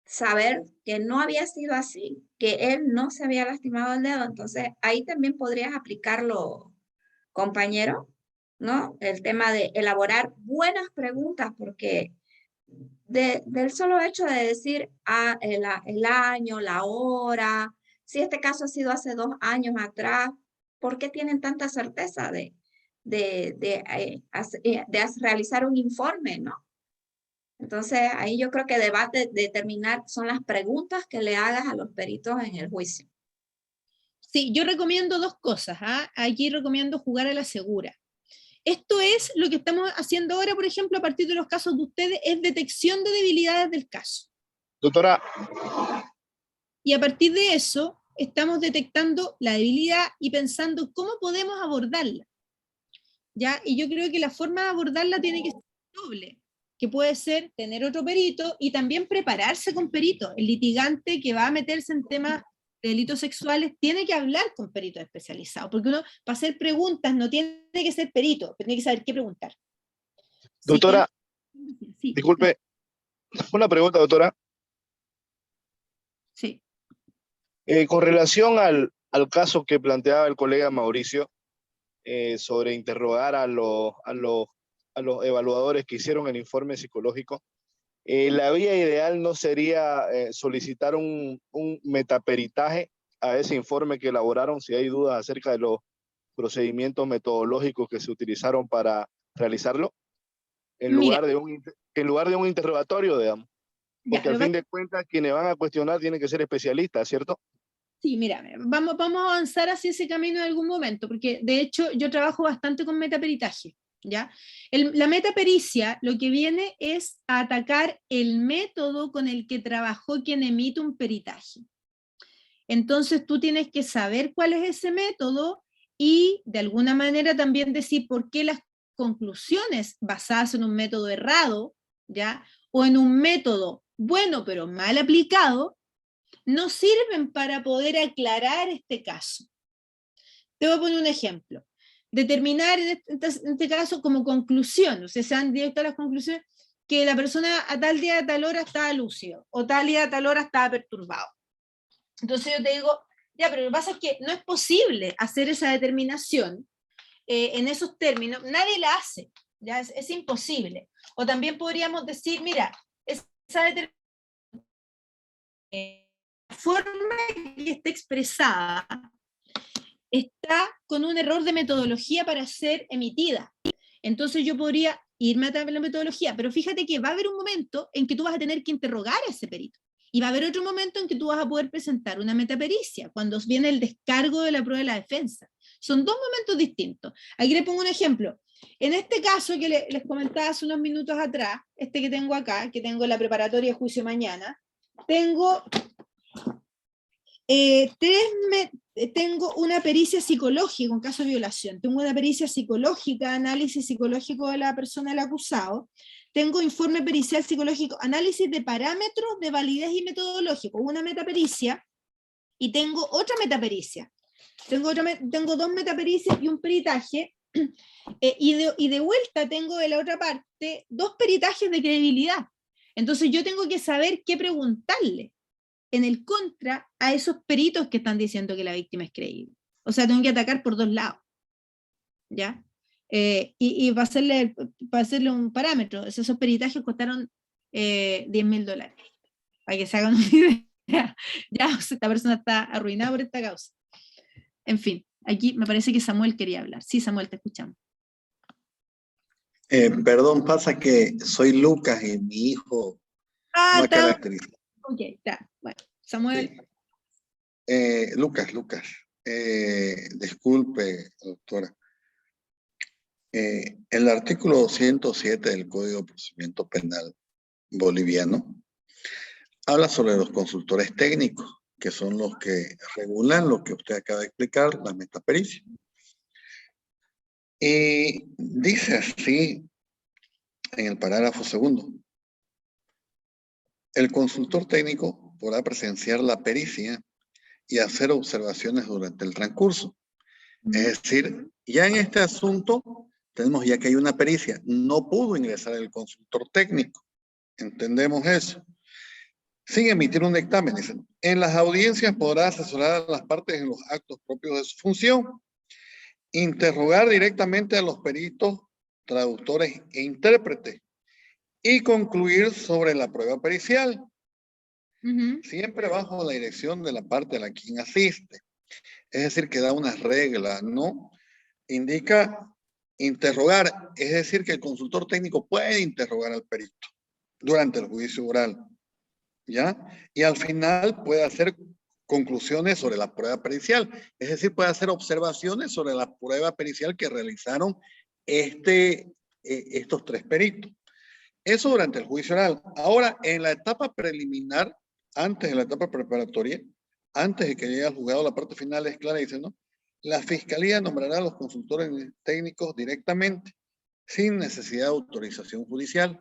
saber que no había sido así, que él no se había lastimado el dedo. Entonces ahí también podrías aplicarlo, compañero, ¿no? El tema de elaborar buenas preguntas, porque del solo hecho de decir el año, la hora, si este caso ha sido hace 2 años atrás, ¿por qué tienen tanta certeza de realizar un informe, ¿no? Entonces, ahí yo creo que debate determinar son las preguntas que le hagas a los peritos en el juicio. Sí, yo recomiendo 2 cosas. Aquí recomiendo jugar a la segura. Esto es lo que estamos haciendo ahora, por ejemplo, a partir de los casos de ustedes, es detección de debilidades del caso. Doctora. Y a partir de eso, estamos detectando la debilidad y pensando cómo podemos abordarla. ¿Ya? Y yo creo que la forma de abordarla tiene que ser doble, que puede ser tener otro perito y también prepararse con peritos. El litigante que va a meterse en temas de delitos sexuales tiene que hablar con peritos especializados, porque uno, para hacer preguntas, no tiene que ser perito, tiene que saber qué preguntar. Doctora, sí, disculpe, una pregunta, doctora. Sí. Con relación al caso que planteaba el colega Mauricio, sobre interrogar a los evaluadores que hicieron el informe psicológico, la vía ideal no sería solicitar un metaperitaje a ese informe que elaboraron, si hay dudas acerca de los procedimientos metodológicos que se utilizaron para realizarlo, en lugar de un interrogatorio, digamos. Porque al fin de cuentas, quienes van a cuestionar tienen que ser especialistas, ¿cierto? Sí, mira, vamos a avanzar hacia ese camino en algún momento, porque de hecho yo trabajo bastante con metaperitaje, ¿ya? La metapericia lo que viene es a atacar el método con el que trabajó quien emite un peritaje. Entonces tú tienes que saber cuál es ese método y de alguna manera también decir por qué las conclusiones basadas en un método errado, ¿ya? O en un método bueno pero mal aplicado, no sirven para poder aclarar este caso. Te voy a poner un ejemplo. Determinar en este caso como conclusión, o sea, se han directo a las conclusiones, que la persona a tal día, a tal hora estaba lúcido, o tal día, a tal hora estaba perturbado. Entonces yo te digo, ya, pero lo que pasa es que no es posible hacer esa determinación en esos términos, nadie la hace, ya es imposible. O también podríamos decir, mira, esa determinación forma que está expresada está con un error de metodología para ser emitida. Entonces yo podría irme a la metodología, pero fíjate que va a haber un momento en que tú vas a tener que interrogar a ese perito. Y va a haber otro momento en que tú vas a poder presentar una metapericia, cuando viene el descargo de la prueba de la defensa. Son 2 momentos distintos. Aquí les pongo un ejemplo. En este caso que les comentaba hace unos minutos atrás, este que tengo acá, que tengo la preparatoria de juicio mañana, tengo tengo una pericia psicológica, un caso de violación, tengo una pericia psicológica, análisis psicológico de la persona del acusado, tengo informe pericial psicológico, análisis de parámetros de validez y metodológico, una metapericia, y tengo otra metapericia. Tengo 2 metapericias y un peritaje, y de vuelta tengo de la otra parte 2 peritajes de credibilidad. Entonces yo tengo que saber qué preguntarle en el contra a esos peritos que están diciendo que la víctima es creíble. O sea, tengo que atacar por 2 lados. ¿Ya? Y para hacerle un parámetro, esos peritajes costaron $10.000. Para que se hagan una idea. Ya, o sea, esta persona está arruinada por esta causa. En fin, aquí me parece que Samuel quería hablar. Sí, Samuel, te escuchamos. Perdón, pasa que soy Lucas y mi hijo no ha caracterizado. Ok, está. Bueno, Samuel. Sí. Lucas. Disculpe, doctora. El artículo 107 del Código de Procedimiento Penal boliviano habla sobre los consultores técnicos que son los que regulan lo que usted acaba de explicar, la metapericia. Y dice así en el parágrafo segundo: el consultor técnico podrá presenciar la pericia y hacer observaciones durante el transcurso. Es decir, ya en este asunto tenemos ya que hay una pericia. No pudo ingresar el consultor técnico. Entendemos eso. Sin emitir un dictamen, dicen. En las audiencias podrá asesorar a las partes en los actos propios de su función, interrogar directamente a los peritos, traductores e intérpretes y concluir sobre la prueba pericial. Siempre bajo la dirección de la parte a la quien asiste. Es decir, que da unas reglas, ¿no? Indica interrogar, es decir, que el consultor técnico puede interrogar al perito durante el juicio oral, ¿ya? Y al final puede hacer conclusiones sobre la prueba pericial, es decir, puede hacer observaciones sobre la prueba pericial que realizaron estos tres peritos. Eso durante el juicio oral. Ahora, en la etapa preliminar, antes de la etapa preparatoria, antes de que llegue al juzgado, la parte final es clara y dice, ¿no? La fiscalía nombrará a los consultores técnicos directamente, sin necesidad de autorización judicial.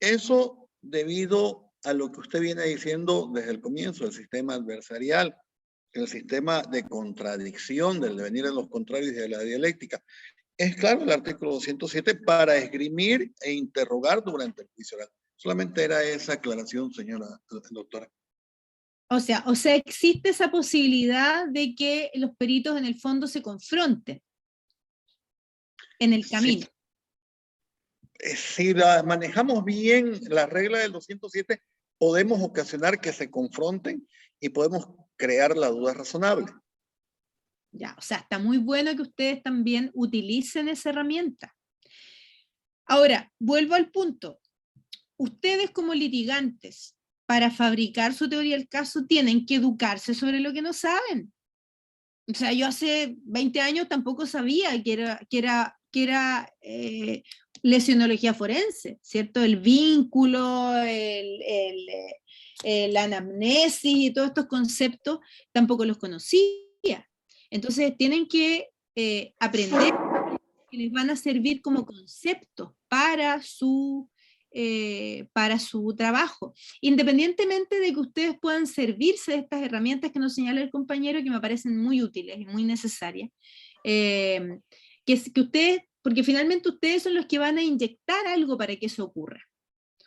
Eso debido a lo que usted viene diciendo desde el comienzo, el sistema adversarial, el sistema de contradicción, del devenir de los contrarios y de la dialéctica. Es claro el artículo 207 para esgrimir e interrogar durante el juicio oral. Solamente era esa aclaración, señora doctora. O sea, existe esa posibilidad de que los peritos en el fondo se confronten en el camino. Sí. Si manejamos bien la regla del 207, podemos ocasionar que se confronten y podemos crear la duda razonable. Ya, o sea, está muy bueno que ustedes también utilicen esa herramienta. Ahora, vuelvo al punto. Ustedes como litigantes, para fabricar su teoría del caso, tienen que educarse sobre lo que no saben. O sea, yo hace 20 años tampoco sabía que era lesionología forense, ¿cierto? El vínculo, la anamnesis y todos estos conceptos tampoco los conocía. Entonces tienen que aprender que les van a servir como conceptos para su trabajo, independientemente de que ustedes puedan servirse de estas herramientas que nos señala el compañero, que me parecen muy útiles y muy necesarias, que ustedes, porque finalmente ustedes son los que van a inyectar algo para que eso ocurra.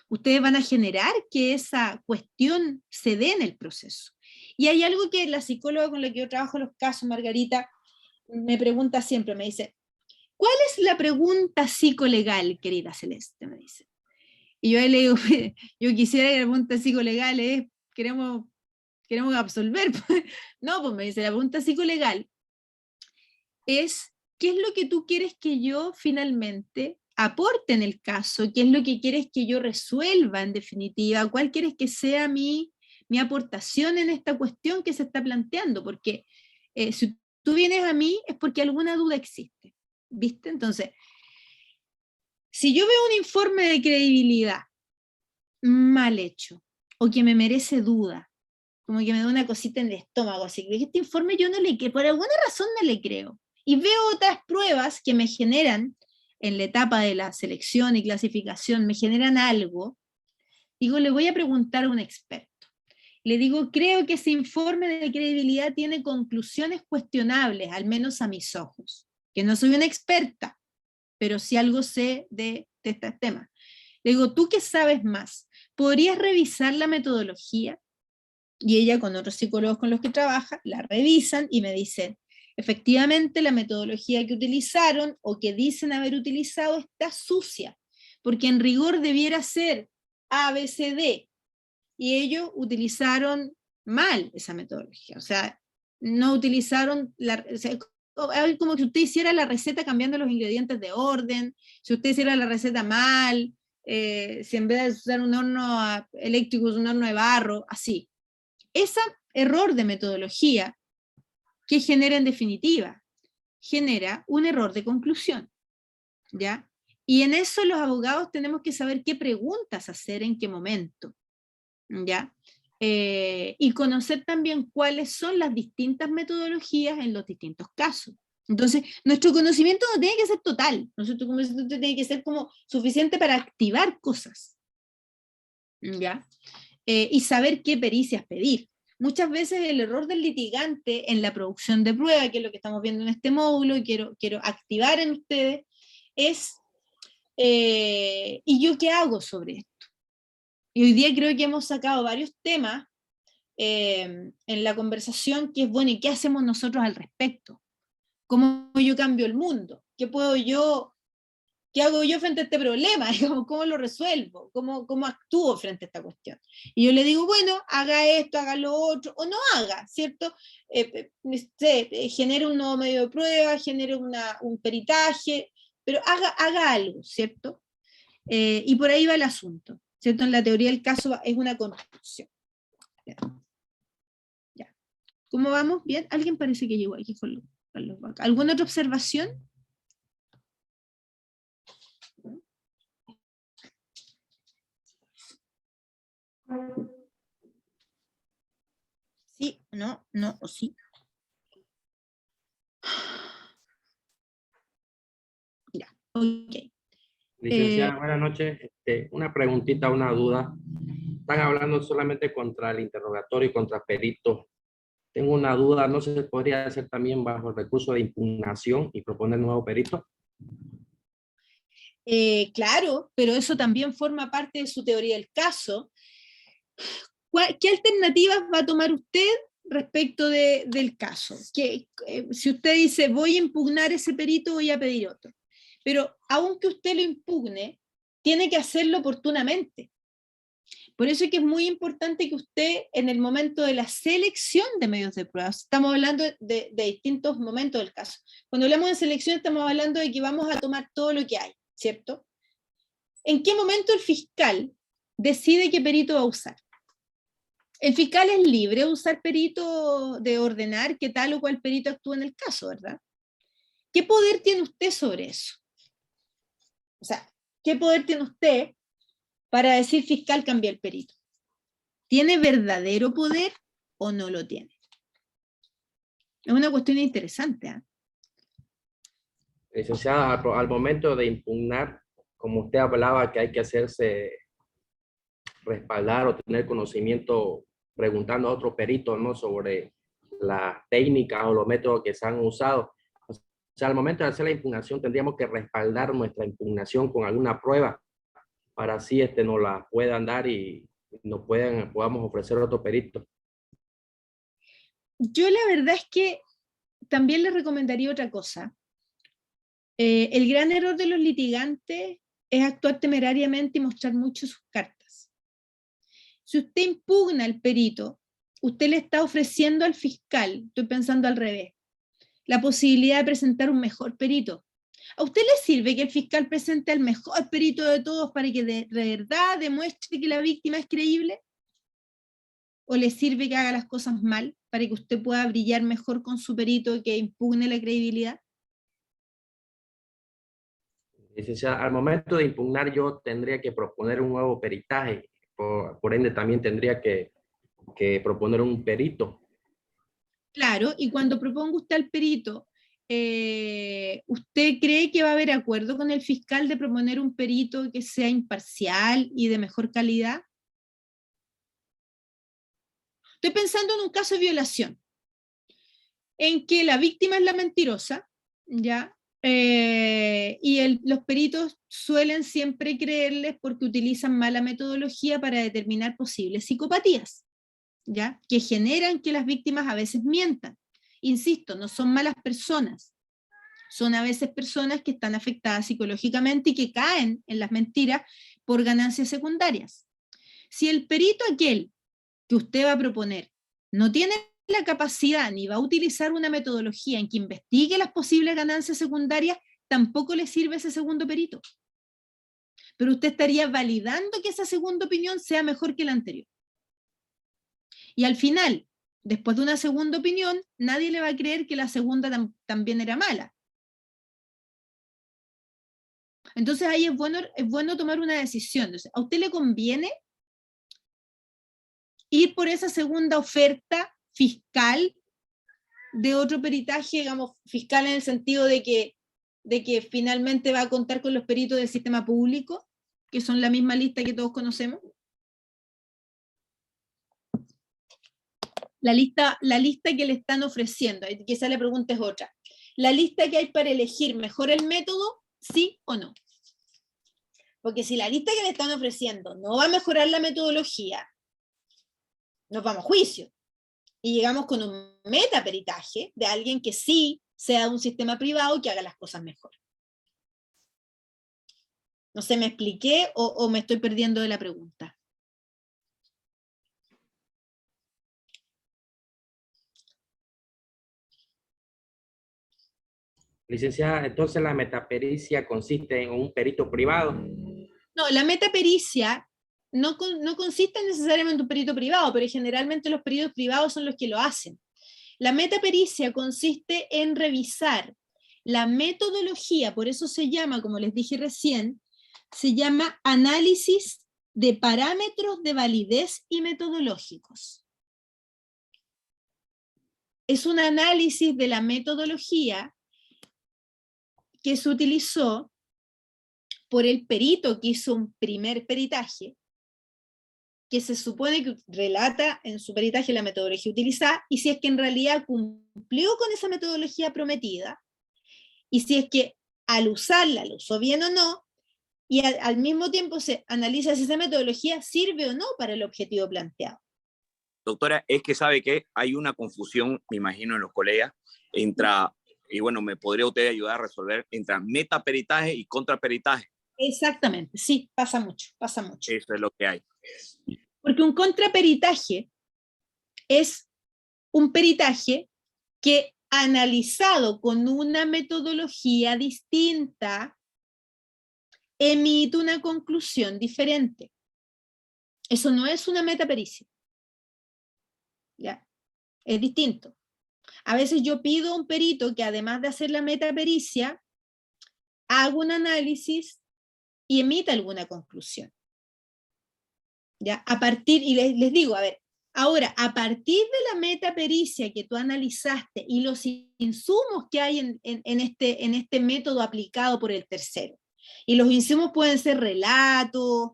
Ustedes van a generar que esa cuestión se dé en el proceso. Y hay algo que la psicóloga con la que yo trabajo en los casos, Margarita, me pregunta siempre, me dice, ¿cuál es la pregunta psicolegal, querida Celeste? Me dice. Y yo le digo, yo quisiera que la pregunta psicolegal es, queremos absolver. No, pues me dice, la pregunta psicolegal es, ¿qué es lo que tú quieres que yo finalmente aporte en el caso? ¿Qué es lo que quieres que yo resuelva en definitiva? ¿Cuál quieres que sea mi aportación en esta cuestión que se está planteando? Porque si tú vienes a mí es porque alguna duda existe, ¿viste? Entonces, si yo veo un informe de credibilidad mal hecho, o que me merece duda, como que me da una cosita en el estómago, así que este informe yo no le creo, por alguna razón no le creo, y veo otras pruebas que me generan, en la etapa de la selección y clasificación, me generan algo, digo, le voy a preguntar a un experto. Le digo, creo que ese informe de credibilidad tiene conclusiones cuestionables, al menos a mis ojos, que no soy una experta, pero sí algo sé de este tema. Le digo, ¿tú qué sabes más? ¿Podrías revisar la metodología? Y ella con otros psicólogos con los que trabaja, la revisan y me dicen, efectivamente la metodología que utilizaron o que dicen haber utilizado está sucia, porque en rigor debiera ser ABCD, y ellos utilizaron mal esa metodología, o sea, no utilizaron como que usted hiciera la receta cambiando los ingredientes de orden, si usted hiciera la receta mal, si en vez de usar un horno eléctrico es un horno de barro, así. Ese error de metodología, que genera en definitiva? Genera un error de conclusión, ¿ya? Y en eso los abogados tenemos que saber qué preguntas hacer en qué momento, ¿ya? y conocer también cuáles son las distintas metodologías en los distintos casos. Entonces, nuestro conocimiento no tiene que ser total, nuestro conocimiento tiene que ser como suficiente para activar cosas, ¿ya? Y saber qué pericias pedir. Muchas veces el error del litigante en la producción de prueba, que es lo que estamos viendo en este módulo, y quiero activar en ustedes, es, ¿y yo qué hago sobre esto? Y hoy día creo que hemos sacado varios temas en la conversación que es, bueno, ¿y qué hacemos nosotros al respecto? ¿Cómo yo cambio el mundo? ¿Qué hago yo frente a este problema? Digamos, ¿cómo lo resuelvo? ¿Cómo actúo frente a esta cuestión? Y yo le digo, bueno, haga esto, haga lo otro, o no haga, ¿cierto? Genere un nuevo medio de prueba, genere un peritaje, pero haga algo, ¿cierto? Y por ahí va el asunto, ¿cierto? En la teoría del caso es una construcción. Ya. ¿Cómo vamos? ¿Bien? ¿Alguien parece que llegó aquí con Carlos Vaca? ¿Alguna otra observación? Sí, no, o sí. Ya, ok. Licenciada, buenas noches. Una preguntita, una duda. Están hablando solamente contra el interrogatorio y contra peritos. Tengo una duda, ¿no se podría hacer también bajo el recurso de impugnación y proponer nuevo perito? Claro, pero eso también forma parte de su teoría del caso. ¿Qué alternativas va a tomar usted respecto del caso? Si usted dice, voy a impugnar ese perito, voy a pedir otro. Pero aunque usted lo impugne, tiene que hacerlo oportunamente. Por eso es que es muy importante que usted, en el momento de la selección de medios de prueba, estamos hablando de distintos momentos del caso. Cuando hablamos de selección, estamos hablando de que vamos a tomar todo lo que hay, ¿cierto? ¿En qué momento el fiscal decide qué perito va a usar? El fiscal es libre de usar perito, de ordenar que tal o cual perito actúa en el caso, ¿verdad? ¿Qué poder tiene usted sobre eso? O sea, ¿qué poder tiene usted para decir fiscal cambia el perito? ¿Tiene verdadero poder o no lo tiene? Es una cuestión interesante, ¿eh? Licenciada, al momento de impugnar, como usted hablaba que hay que hacerse respaldar o tener conocimiento preguntando a otro perito, ¿no? Sobre las técnicas o los métodos que se han usado. O sea, al momento de hacer la impugnación tendríamos que respaldar nuestra impugnación con alguna prueba para así nos la puedan dar y podamos ofrecer otro perito. Yo la verdad es que también les recomendaría otra cosa. El gran error de los litigantes es actuar temerariamente y mostrar mucho sus cartas. Si usted impugna al perito, usted le está ofreciendo al fiscal, estoy pensando al revés, la posibilidad de presentar un mejor perito. ¿A usted le sirve que el fiscal presente al mejor perito de todos para que de verdad demuestre que la víctima es creíble? ¿O le sirve que haga las cosas mal para que usted pueda brillar mejor con su perito y que impugne la credibilidad? Licenciada, al momento de impugnar yo tendría que proponer un nuevo peritaje, por ende también tendría que proponer un perito. Claro, y cuando proponga usted al perito, ¿usted cree que va a haber acuerdo con el fiscal de proponer un perito que sea imparcial y de mejor calidad? Estoy pensando en un caso de violación, en que la víctima es la mentirosa, ¿ya? Y los peritos suelen siempre creerles porque utilizan mala metodología para determinar posibles psicopatías, ¿ya? Que generan que las víctimas a veces mientan. Insisto, no son malas personas, son a veces personas que están afectadas psicológicamente y que caen en las mentiras por ganancias secundarias. Si el perito aquel que usted va a proponer no tiene la capacidad ni va a utilizar una metodología en que investigue las posibles ganancias secundarias, tampoco le sirve ese segundo perito. Pero usted estaría validando que esa segunda opinión sea mejor que la anterior. Y al final, después de una segunda opinión, nadie le va a creer que la segunda también era mala. Entonces ahí es bueno tomar una decisión. Entonces, ¿a usted le conviene ir por esa segunda oferta fiscal de otro peritaje, digamos, fiscal en el sentido de que finalmente va a contar con los peritos del sistema público, que son la misma lista que todos conocemos. La lista que le están ofreciendo, quizá la pregunta es otra. La lista que hay para elegir, ¿mejora el método? ¿Sí o no? Porque si la lista que le están ofreciendo no va a mejorar la metodología, nos vamos a juicio. Y llegamos con un metaperitaje de alguien que sí sea un sistema privado y que haga las cosas mejor. No sé, ¿me expliqué o me estoy perdiendo de la pregunta? Licenciada, entonces la metapericia consiste en un perito privado. No, la metapericia no consiste necesariamente en un perito privado, pero generalmente los peritos privados son los que lo hacen. La metapericia consiste en revisar la metodología, por eso se llama, como les dije recién, se llama análisis de parámetros de validez y metodológicos. Es un análisis de la metodología que se utilizó por el perito que hizo un primer peritaje, que se supone que relata en su peritaje la metodología utilizada, y si es que en realidad cumplió con esa metodología prometida, y si es que al usarla lo usó bien o no, y al mismo tiempo se analiza si esa metodología sirve o no para el objetivo planteado. Doctora, es que sabe que hay una confusión, me imagino, en los colegas, entre, y bueno, me podría usted ayudar a resolver, entre metaperitaje y contraperitaje. Exactamente, sí, pasa mucho, pasa mucho. Eso es lo que hay. Porque un contraperitaje es un peritaje que, analizado con una metodología distinta, emite una conclusión diferente. Eso no es una metapericia. ¿Ya? Es distinto. A veces yo pido a un perito que, además de hacer la metapericia, haga un análisis y emita alguna conclusión. ¿Ya? A partir, y les digo, a ver, ahora, a partir de la metapericia que tú analizaste y los insumos que hay en este método aplicado por el tercero, y los insumos pueden ser relatos,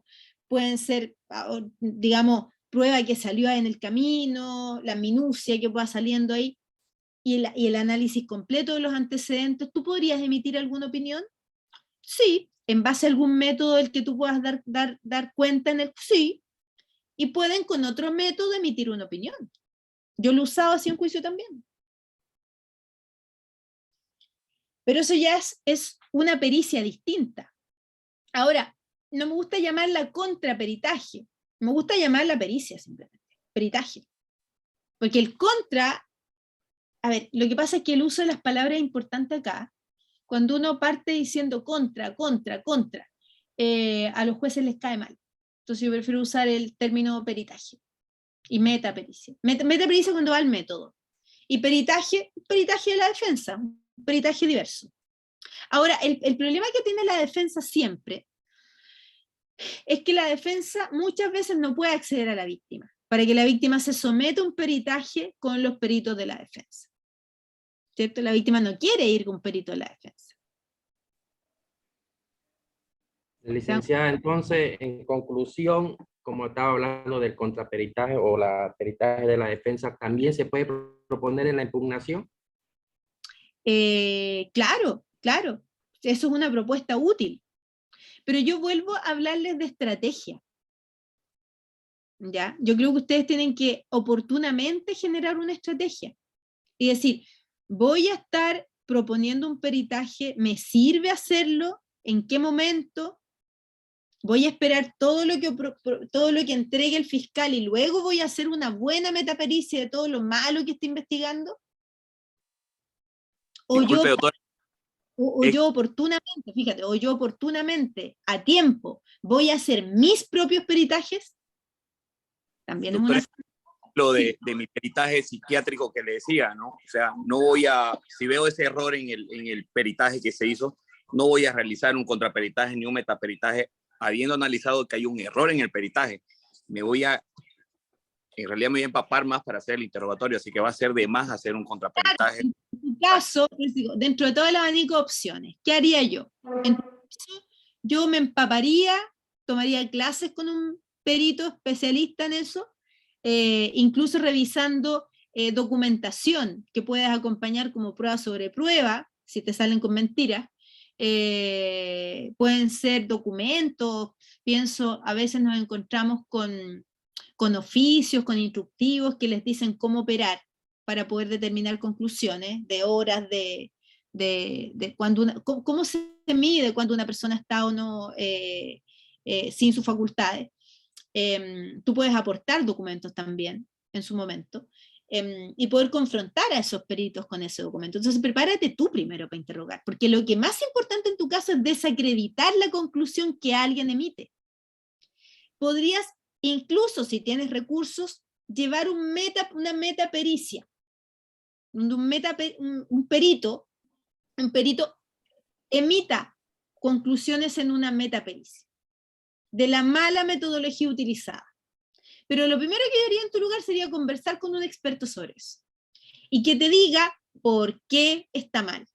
pueden ser, digamos, prueba que salió en el camino, la minucia que va saliendo ahí, y el análisis completo de los antecedentes, ¿tú podrías emitir alguna opinión? Sí, en base a algún método del que tú puedas dar cuenta en el sí, y pueden con otro método emitir una opinión. Yo lo he usado así en juicio también. Pero eso ya es una pericia distinta. Ahora, no me gusta llamarla contraperitaje, me gusta llamarla pericia simplemente, peritaje. Porque el contra, a ver, lo que pasa es que el uso de las palabras es importante acá. Cuando uno parte diciendo contra, a los jueces les cae mal. Entonces yo prefiero usar el término peritaje y metapericia. Metapericia cuando va al método. Y peritaje de la defensa, un peritaje diverso. Ahora, el problema que tiene la defensa siempre es que la defensa muchas veces no puede acceder a la víctima, para que la víctima se someta a un peritaje con los peritos de la defensa. ¿Cierto? La víctima no quiere ir con un perito de la defensa. Licenciada, entonces, en conclusión, como estaba hablando del contraperitaje o la peritaje de la defensa, ¿también se puede proponer en la impugnación? Claro, eso es una propuesta útil. Pero yo vuelvo a hablarles de estrategia. ¿Ya? Yo creo que ustedes tienen que oportunamente generar una estrategia. Y decir, voy a estar proponiendo un peritaje, ¿me sirve hacerlo? ¿En qué momento? Voy a esperar todo lo que entregue el fiscal y luego voy a hacer una buena metapericia de todo lo malo que está investigando. O Disculpe, doctora. yo oportunamente, fíjate, o yo oportunamente, a tiempo, voy a hacer mis propios peritajes. También doctora, es una... Lo de mi peritaje psiquiátrico que le decía, ¿no? O sea, no voy a, si veo ese error en el peritaje que se hizo, no voy a realizar un contraperitaje ni un metaperitaje habiendo analizado que hay un error en el peritaje. Me voy a en realidad me voy a empapar más para hacer el interrogatorio, así que va a ser de más hacer un contraperitaje. En tu caso, les digo, dentro de todo el abanico de opciones, ¿qué haría yo? En tu caso, yo me empaparía, tomaría clases con un perito especialista en eso, incluso revisando documentación que puedes acompañar como prueba sobre prueba, si te salen con mentiras. Pueden ser documentos, pienso, a veces nos encontramos con oficios, con instructivos que les dicen cómo operar para poder determinar conclusiones de horas, de cuando cómo se mide cuando una persona está o no sin sus facultades. Tú puedes aportar documentos también en su momento y poder confrontar a esos peritos con ese documento. Entonces prepárate tú primero para interrogar, porque lo que más importante en tu caso es desacreditar la conclusión que alguien emite. Podrías, incluso si tienes recursos, llevar una metapericia. Un perito emita conclusiones en una metapericia de la mala metodología utilizada. Pero lo primero que yo haría en tu lugar sería conversar con un experto sobre eso y que te diga por qué está mal.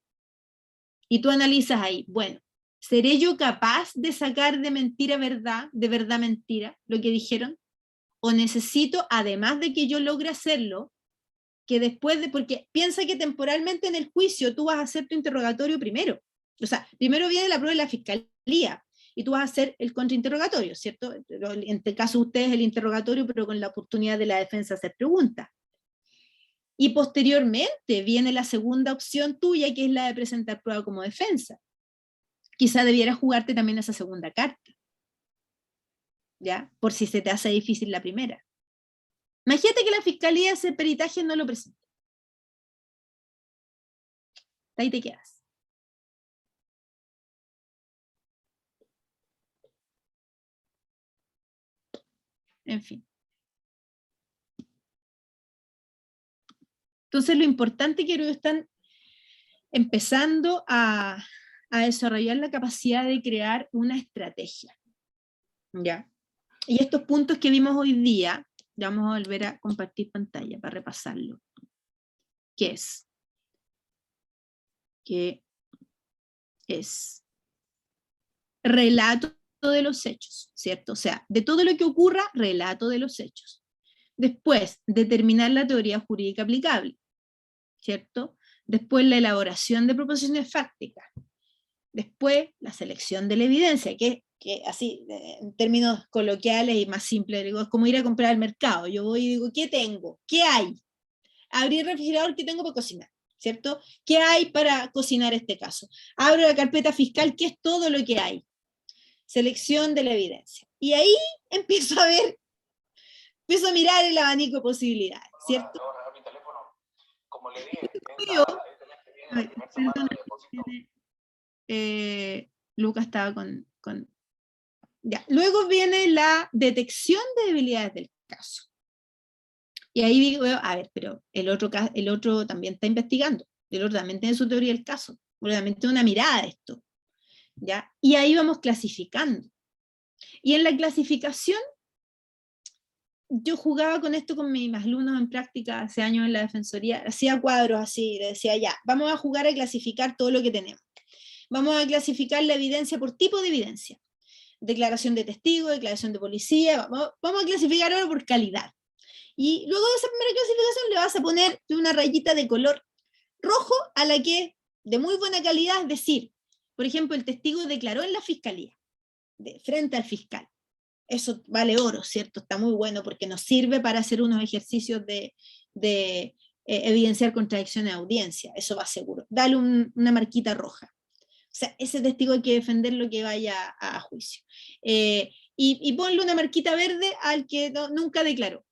Y tú analizas ahí, bueno, ¿seré yo capaz de sacar de mentira verdad, de verdad mentira, lo que dijeron? ¿O necesito, además de que yo logre hacerlo, que después de, porque piensa que temporalmente en el juicio tú vas a hacer tu interrogatorio primero. O sea, primero viene la prueba de la fiscalía y tú vas a hacer el contrainterrogatorio, ¿cierto? En este caso ustedes el interrogatorio, pero con la oportunidad de la defensa hacer preguntas. Y posteriormente viene la segunda opción tuya, que es la de presentar prueba como defensa. Quizá debieras jugarte también esa segunda carta, ¿ya? Por si se te hace difícil la primera. Imagínate que la fiscalía ese peritaje no lo presenta. Ahí te quedas. En fin. Entonces lo importante que creo que están empezando a desarrollar la capacidad de crear una estrategia. ¿Ya? Y estos puntos que vimos hoy día, ya vamos a volver a compartir pantalla para repasarlo. ¿Qué es? ¿Qué es? Relato de los hechos, ¿cierto? O sea, de todo lo que ocurra, relato de los hechos. Después, determinar la teoría jurídica aplicable, ¿cierto? Después, la elaboración de proposiciones fácticas. Después, la selección de la evidencia, que así, en términos coloquiales y más simples, digo, es como ir a comprar al mercado. Yo voy y digo, ¿qué tengo? ¿Qué hay? Abrir el refrigerador, ¿qué tengo para cocinar? ¿Cierto? ¿Qué hay para cocinar este caso? Abro la carpeta fiscal, ¿qué es todo lo que hay? Selección de la evidencia. Y ahí empiezo a mirar el abanico de posibilidades, ¿cierto? Como le dije, Lucas estaba con... Ya. Luego viene la detección de debilidades del caso. Y ahí digo, a ver, pero el otro también está investigando, el otro también tiene su teoría del caso, también tiene una mirada de esto. ¿Ya? Y ahí vamos clasificando. Y en la clasificación, yo jugaba con esto con mis alumnos en práctica hace años en la defensoría, hacía cuadros así, le decía ya, vamos a jugar a clasificar todo lo que tenemos. Vamos a clasificar la evidencia por tipo de evidencia. Declaración de testigo, declaración de policía, vamos a clasificar ahora por calidad. Y luego de esa primera clasificación le vas a poner una rayita de color rojo a la que de muy buena calidad, es decir, por ejemplo, el testigo declaró en la fiscalía, frente al fiscal. Eso vale oro, ¿cierto? Está muy bueno porque nos sirve para hacer unos ejercicios de evidenciar contradicciones de audiencia, eso va seguro. Dale una marquita roja. O sea, ese testigo hay que defenderlo que vaya a juicio. Y ponle una marquita verde al que nunca declaró.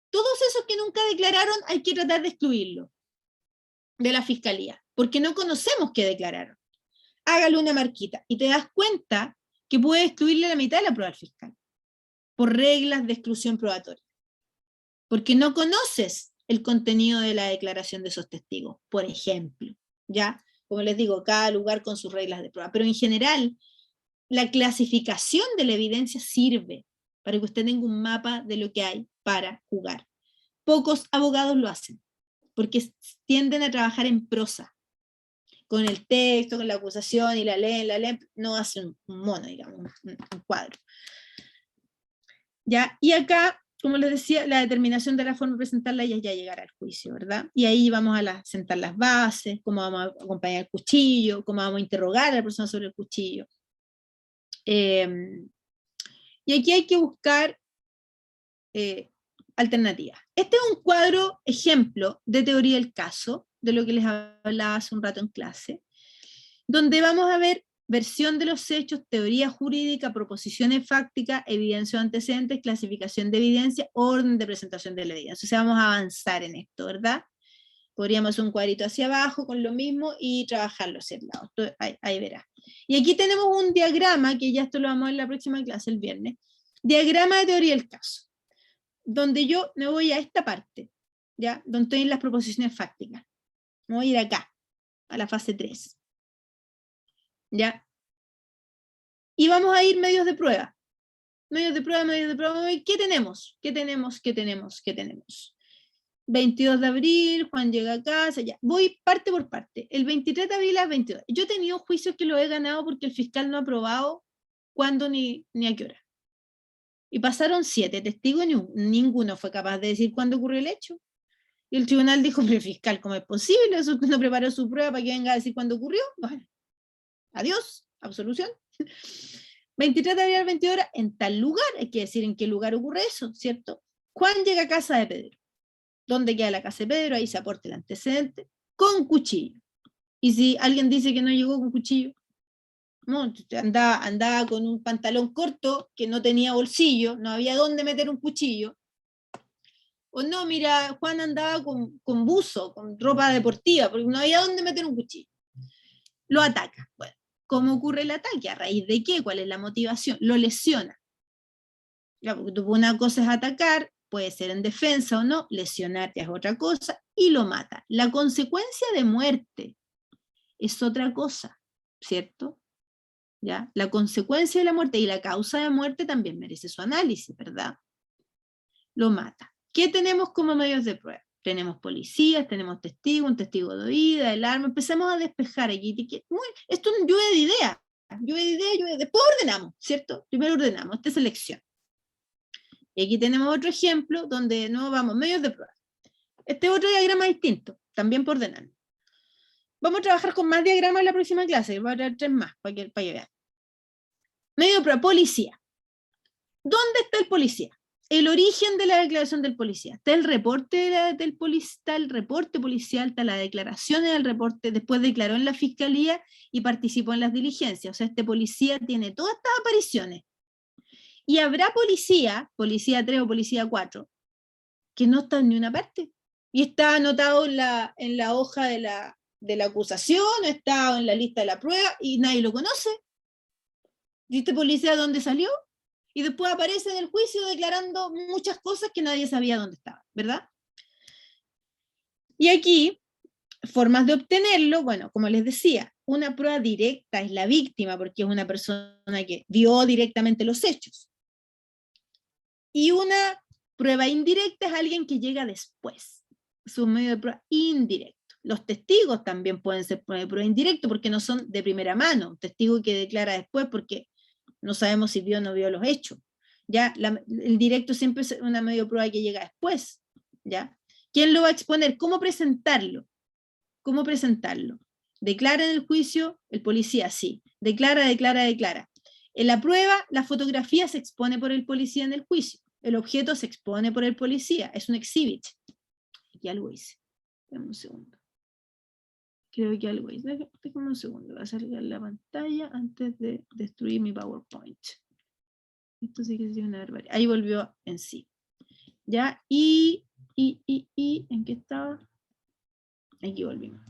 Todos esos que nunca declararon hay que tratar de excluirlo de la fiscalía, porque no conocemos qué declararon. Hágale una marquita y te das cuenta que puede excluirle la mitad de la prueba al fiscal, por reglas de exclusión probatoria. Porque no conoces el contenido de la declaración de esos testigos, por ejemplo, ¿ya? Como les digo, cada lugar con sus reglas de prueba, pero en general, la clasificación de la evidencia sirve para que usted tenga un mapa de lo que hay para jugar. Pocos abogados lo hacen, porque tienden a trabajar en prosa, con el texto, con la acusación, y la leen, no hacen un mono, digamos, un cuadro. ¿Ya? Y acá, como les decía, la determinación de la forma de presentarla ya llegará al juicio, ¿verdad? Y ahí vamos a sentar las bases, cómo vamos a acompañar el cuchillo, cómo vamos a interrogar a la persona sobre el cuchillo. Y aquí hay que buscar alternativas. Este es un cuadro ejemplo de teoría del caso, de lo que les hablaba hace un rato en clase, donde vamos a ver versión de los hechos, teoría jurídica, proposiciones fácticas, evidencia de antecedentes, clasificación de evidencia, orden de presentación de la evidencia. O sea, vamos a avanzar en esto, ¿verdad? Podríamos hacer un cuadrito hacia abajo con lo mismo y trabajarlo hacia el lado. Entonces, ahí verá. Y aquí tenemos un diagrama, que ya esto lo vamos a ver en la próxima clase, el viernes. Diagrama de teoría del caso, donde yo me voy a esta parte, ¿ya? Donde estoy en las proposiciones fácticas. Me voy a ir acá, a la fase 3. ¿Ya? Y vamos a ir medios de prueba. Medios de prueba. ¿Qué tenemos? 22 de abril, Juan llega a casa, ya. Voy parte por parte. El 23 de abril a 22. Yo he tenido juicios que lo he ganado porque el fiscal no ha aprobado cuándo ni a qué hora. Y pasaron 7 testigos, ninguno fue capaz de decir cuándo ocurrió el hecho. Y el tribunal dijo, pero fiscal, ¿cómo es posible? Eso usted no preparó su prueba para que venga a decir cuándo ocurrió. Bueno, adiós, absolución. 23 de abril a 22 horas, en tal lugar, hay que decir en qué lugar ocurre eso, ¿cierto? Juan llega a casa de Pedro. ¿Dónde queda la casa de Pedro? Ahí se aporta el antecedente, con cuchillo. Y si alguien dice que no llegó con cuchillo, no, andaba con un pantalón corto que no tenía bolsillo, no había dónde meter un cuchillo. O no, mira, Juan andaba con buzo, con ropa deportiva, porque no había dónde meter un cuchillo. Lo ataca. Bueno, ¿cómo ocurre el ataque? ¿A raíz de qué? ¿Cuál es la motivación? Lo lesiona. Ya, porque una cosa es atacar, puede ser en defensa o no, lesionarte es otra cosa, y lo mata. La consecuencia de muerte es otra cosa, ¿cierto? ¿Ya? La consecuencia de la muerte y la causa de muerte también merece su análisis, ¿verdad? Lo mata. ¿Qué tenemos como medios de prueba? Tenemos policías, tenemos testigos, un testigo de oída, el arma. Empezamos a despejar aquí. Esto es lluvia de ideas. Después ordenamos, ¿cierto? Primero ordenamos, esta es selección. Y aquí tenemos otro ejemplo donde no vamos, medios de prueba. Este otro diagrama distinto, también por ordenar. Vamos a trabajar con más diagramas en la próxima clase, voy a traer 3 más para que vean. Medio de prueba, policía. ¿Dónde está el policía? El origen de la declaración del policía. Está el reporte del policía, está el reporte policial, está la declaración del reporte, después declaró en la fiscalía y participó en las diligencias. O sea, este policía tiene todas estas apariciones. Y habrá policía 3 o policía 4, que no está en ni una parte. Y está anotado en la hoja de la acusación, está en la lista de la prueba, y nadie lo conoce. ¿Y este policía de dónde salió? Y después aparece en el juicio declarando muchas cosas que nadie sabía dónde estaban, ¿verdad? Y aquí, formas de obtenerlo, bueno, como les decía, una prueba directa es la víctima, porque es una persona que vio directamente los hechos. Y una prueba indirecta es alguien que llega después. Es un medio de prueba indirecto. Los testigos también pueden ser de prueba indirecto porque no son de primera mano. Un testigo que declara después porque no sabemos si vio o no vio los hechos. ¿Ya? El directo siempre es una medio de prueba que llega después. ¿Ya? ¿Quién lo va a exponer? ¿Cómo presentarlo? ¿Cómo presentarlo? ¿Declara en el juicio? El policía sí. Declara. En la prueba, la fotografía se expone por el policía en el juicio. El objeto se expone por el policía. Es un exhibit. Aquí algo hice. Dame un segundo. Creo que algo hice. Déjame un segundo. Voy a salir la pantalla antes de destruir mi PowerPoint. Esto sí que es una barbaridad. Ahí volvió en sí. ¿Ya? ¿En qué estaba? Aquí volvimos.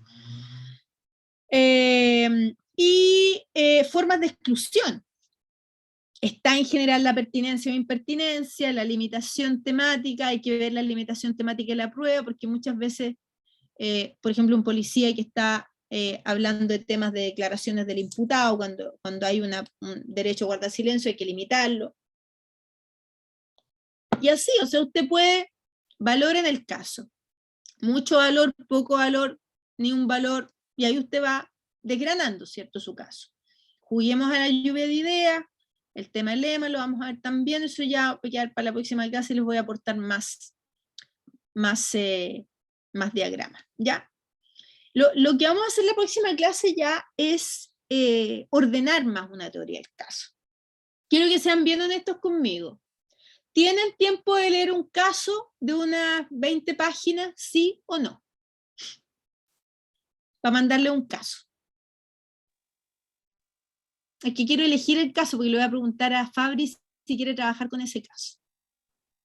Formas de exclusión. Está en general la pertinencia o impertinencia, la limitación temática, hay que ver la limitación temática de la prueba, porque muchas veces, por ejemplo, un policía que está hablando de temas de declaraciones del imputado, cuando hay un derecho a guardar silencio hay que limitarlo. Y así, o sea, usted puede valor en el caso. Mucho valor, poco valor, ni un valor, y ahí usted va desgranando, ¿cierto? Su caso. Juguemos a la lluvia de ideas, el tema del lema lo vamos a ver también, eso ya voy a quedar para la próxima clase y les voy a aportar más diagramas, ¿ya? Lo que vamos a hacer en la próxima clase ya es ordenar más una teoría del caso. Quiero que sean bien honestos conmigo. ¿Tienen tiempo de leer un caso de unas 20 páginas, sí o no? Para mandarle un caso. Aquí quiero elegir el caso porque le voy a preguntar a Fabri si quiere trabajar con ese caso.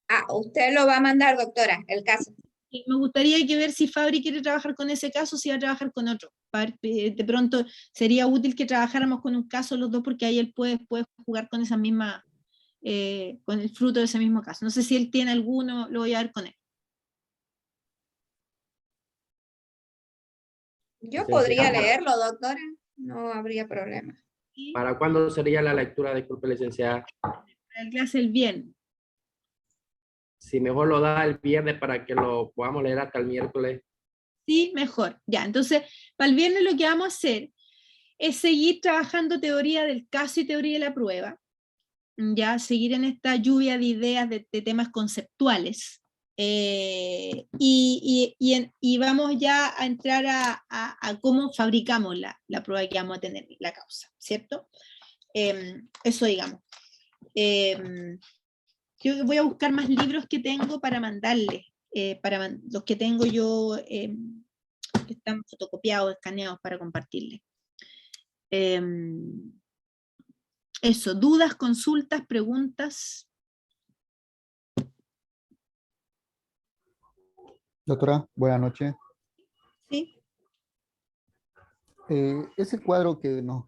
Ah, usted lo va a mandar, doctora, el caso. Y me gustaría que ver si Fabri quiere trabajar con ese caso o si va a trabajar con otro. De pronto sería útil que trabajáramos con un caso los dos porque ahí él puede jugar con esa misma, con el fruto de ese mismo caso. No sé si él tiene alguno, lo voy a ver con él. Yo podría leerlo, doctora, no habría problema. ¿Para cuándo sería la lectura? Disculpe, licenciada. Para la clase el viernes. Si mejor lo da el viernes para que lo podamos leer hasta el miércoles. Sí, mejor. Ya, entonces, para el viernes lo que vamos a hacer es seguir trabajando teoría del caso y teoría de la prueba. Ya, seguir en esta lluvia de ideas de temas conceptuales. Y vamos ya a entrar a cómo fabricamos la prueba que vamos a tener, la causa, ¿cierto? Eso digamos. Yo voy a buscar más libros que tengo para mandarles, los que tengo yo, que están fotocopiados, escaneados para compartirles. Eso, dudas, consultas, preguntas. Doctora, buenas noches. Sí. Ese cuadro que nos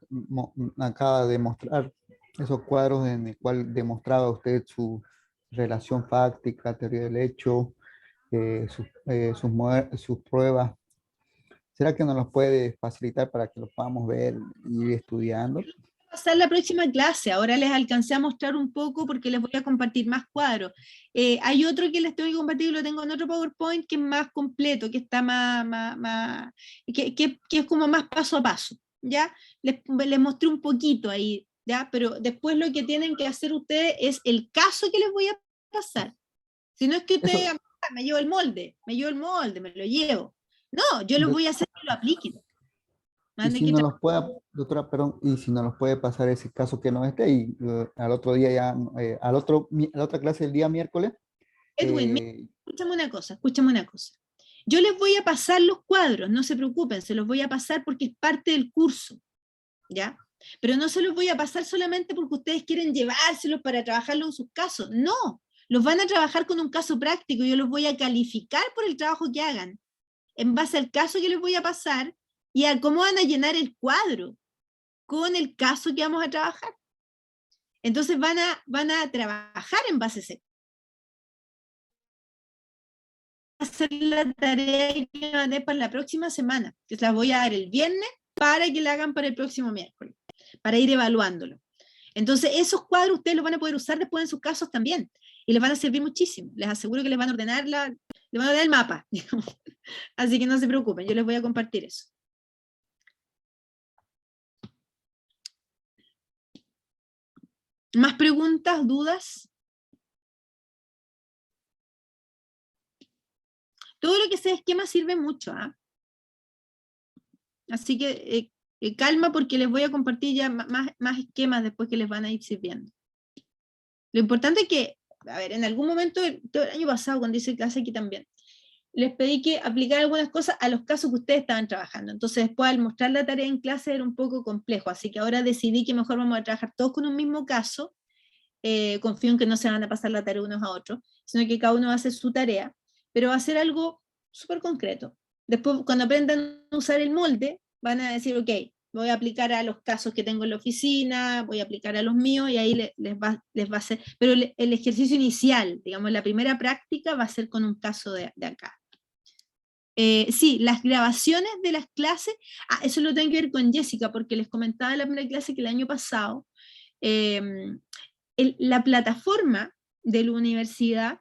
acaba de mostrar, esos cuadros en el cual demostraba usted su relación fáctica, teoría del hecho, sus pruebas, ¿será que nos los puede facilitar para que los podamos ver y ir estudiando? Pasar la próxima clase, ahora les alcancé a mostrar un poco porque les voy a compartir más cuadros. Hay otro que les tengo que compartir, lo tengo en otro PowerPoint que es más completo, que está que es como más paso a paso, ¿ya? Les mostré un poquito ahí, ¿ya? Pero después lo que tienen que hacer ustedes es el caso que les voy a pasar. Si no es que ustedes digan, me llevo el molde, me lo llevo. No, yo lo voy a hacer que lo apliquen. Y si nos los puede, doctora, perdón, y si nos los puede pasar ese caso que no esté, y al otro día ya, a la otra clase el día miércoles. Edwin, escúchame una cosa. Yo les voy a pasar los cuadros, no se preocupen, se los voy a pasar porque es parte del curso, ¿ya? Pero no se los voy a pasar solamente porque ustedes quieren llevárselos para trabajarlo en sus casos, no, los van a trabajar con un caso práctico, yo los voy a calificar por el trabajo que hagan, en base al caso que les voy a pasar, y a cómo van a llenar el cuadro con el caso que vamos a trabajar. Entonces van a trabajar en base a ese. Hacer la tarea que mandé para la próxima semana, que se las voy a dar el viernes para que la hagan para el próximo miércoles, para ir evaluándolo. Entonces esos cuadros ustedes los van a poder usar después en sus casos también, y les van a servir muchísimo. Les aseguro que les van a ordenar les van a dar el mapa. Así que no se preocupen, yo les voy a compartir eso. ¿Más preguntas, dudas? Todo lo que sea esquema sirve mucho, ¿ah? Así que calma porque les voy a compartir ya más esquemas después que les van a ir sirviendo. Lo importante es que, a ver, en algún momento del año pasado, cuando hice clase aquí también, les pedí que aplicaran algunas cosas a los casos que ustedes estaban trabajando. Entonces después al mostrar la tarea en clase era un poco complejo, así que ahora decidí que mejor vamos a trabajar todos con un mismo caso. Confío en que no se van a pasar la tarea unos a otros, sino que cada uno va a hacer su tarea, pero va a ser algo súper concreto. Después, cuando aprendan a usar el molde, van a decir, ok, voy a aplicar a los casos que tengo en la oficina, voy a aplicar a los míos, y ahí les va a hacer, pero el ejercicio inicial, digamos, la primera práctica va a ser con un caso de acá. Sí, las grabaciones de las clases, eso lo tengo que ver con Jessica, porque les comentaba en la primera clase que el año pasado, la plataforma de la universidad,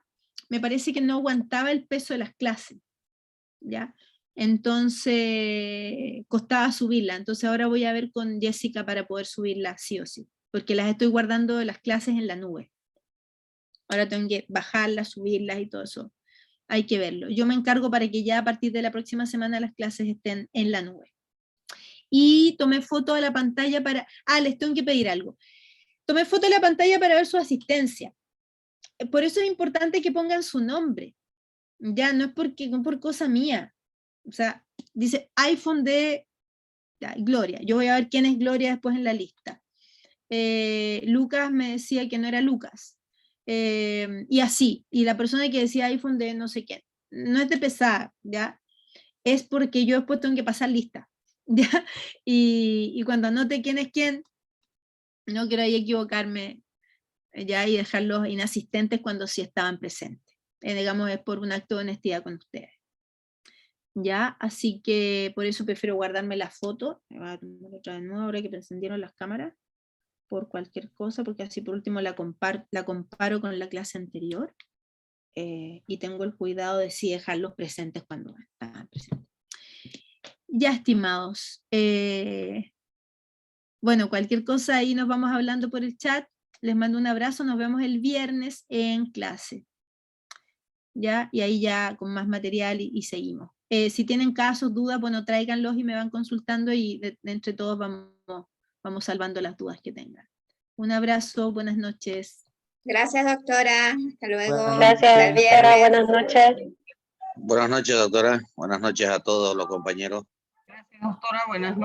me parece que no aguantaba el peso de las clases, ¿ya? Entonces, costaba subirla. Entonces ahora voy a ver con Jessica para poder subirla sí o sí, porque las estoy guardando de las clases en la nube. Ahora tengo que bajarlas, subirlas y todo eso. Hay que verlo. Yo me encargo para que ya a partir de la próxima semana las clases estén en la nube. Y tomé foto de la pantalla para... les tengo que pedir algo. Tomé foto de la pantalla para ver su asistencia. Por eso es importante que pongan su nombre. Ya, no es por cosa mía. O sea, dice iPhone de Gloria. Yo voy a ver quién es Gloria después en la lista. Lucas me decía que no era Lucas. Y así. Y la persona que decía iPhone de no sé quién. No es de pesar, ¿ya? Es porque yo después tengo que pasar lista. ¿Ya? Y cuando anote quién es quién, no quiero ahí equivocarme ya y dejarlos inasistentes cuando sí estaban presentes. Digamos, es por un acto de honestidad con ustedes. ¿Ya? Así que por eso prefiero guardarme la foto. Me voy a tomar otra de nuevo ahora que me encendieron las cámaras, por cualquier cosa, porque así por último la comparo con la clase anterior, y tengo el cuidado de sí dejarlos presentes cuando estaban presentes. Ya, estimados. Bueno, cualquier cosa ahí nos vamos hablando por el chat. Les mando un abrazo, nos vemos el viernes en clase. ¿Ya? Y ahí ya con más material y seguimos. Si tienen casos, dudas, bueno, tráiganlos y me van consultando y de entre todos vamos salvando las dudas que tengan. Un abrazo, buenas noches. Gracias, doctora. Hasta luego. Gracias, doctora. Buenas noches. Buenas noches, doctora. Buenas noches a todos los compañeros. Gracias, doctora. Buenas noches.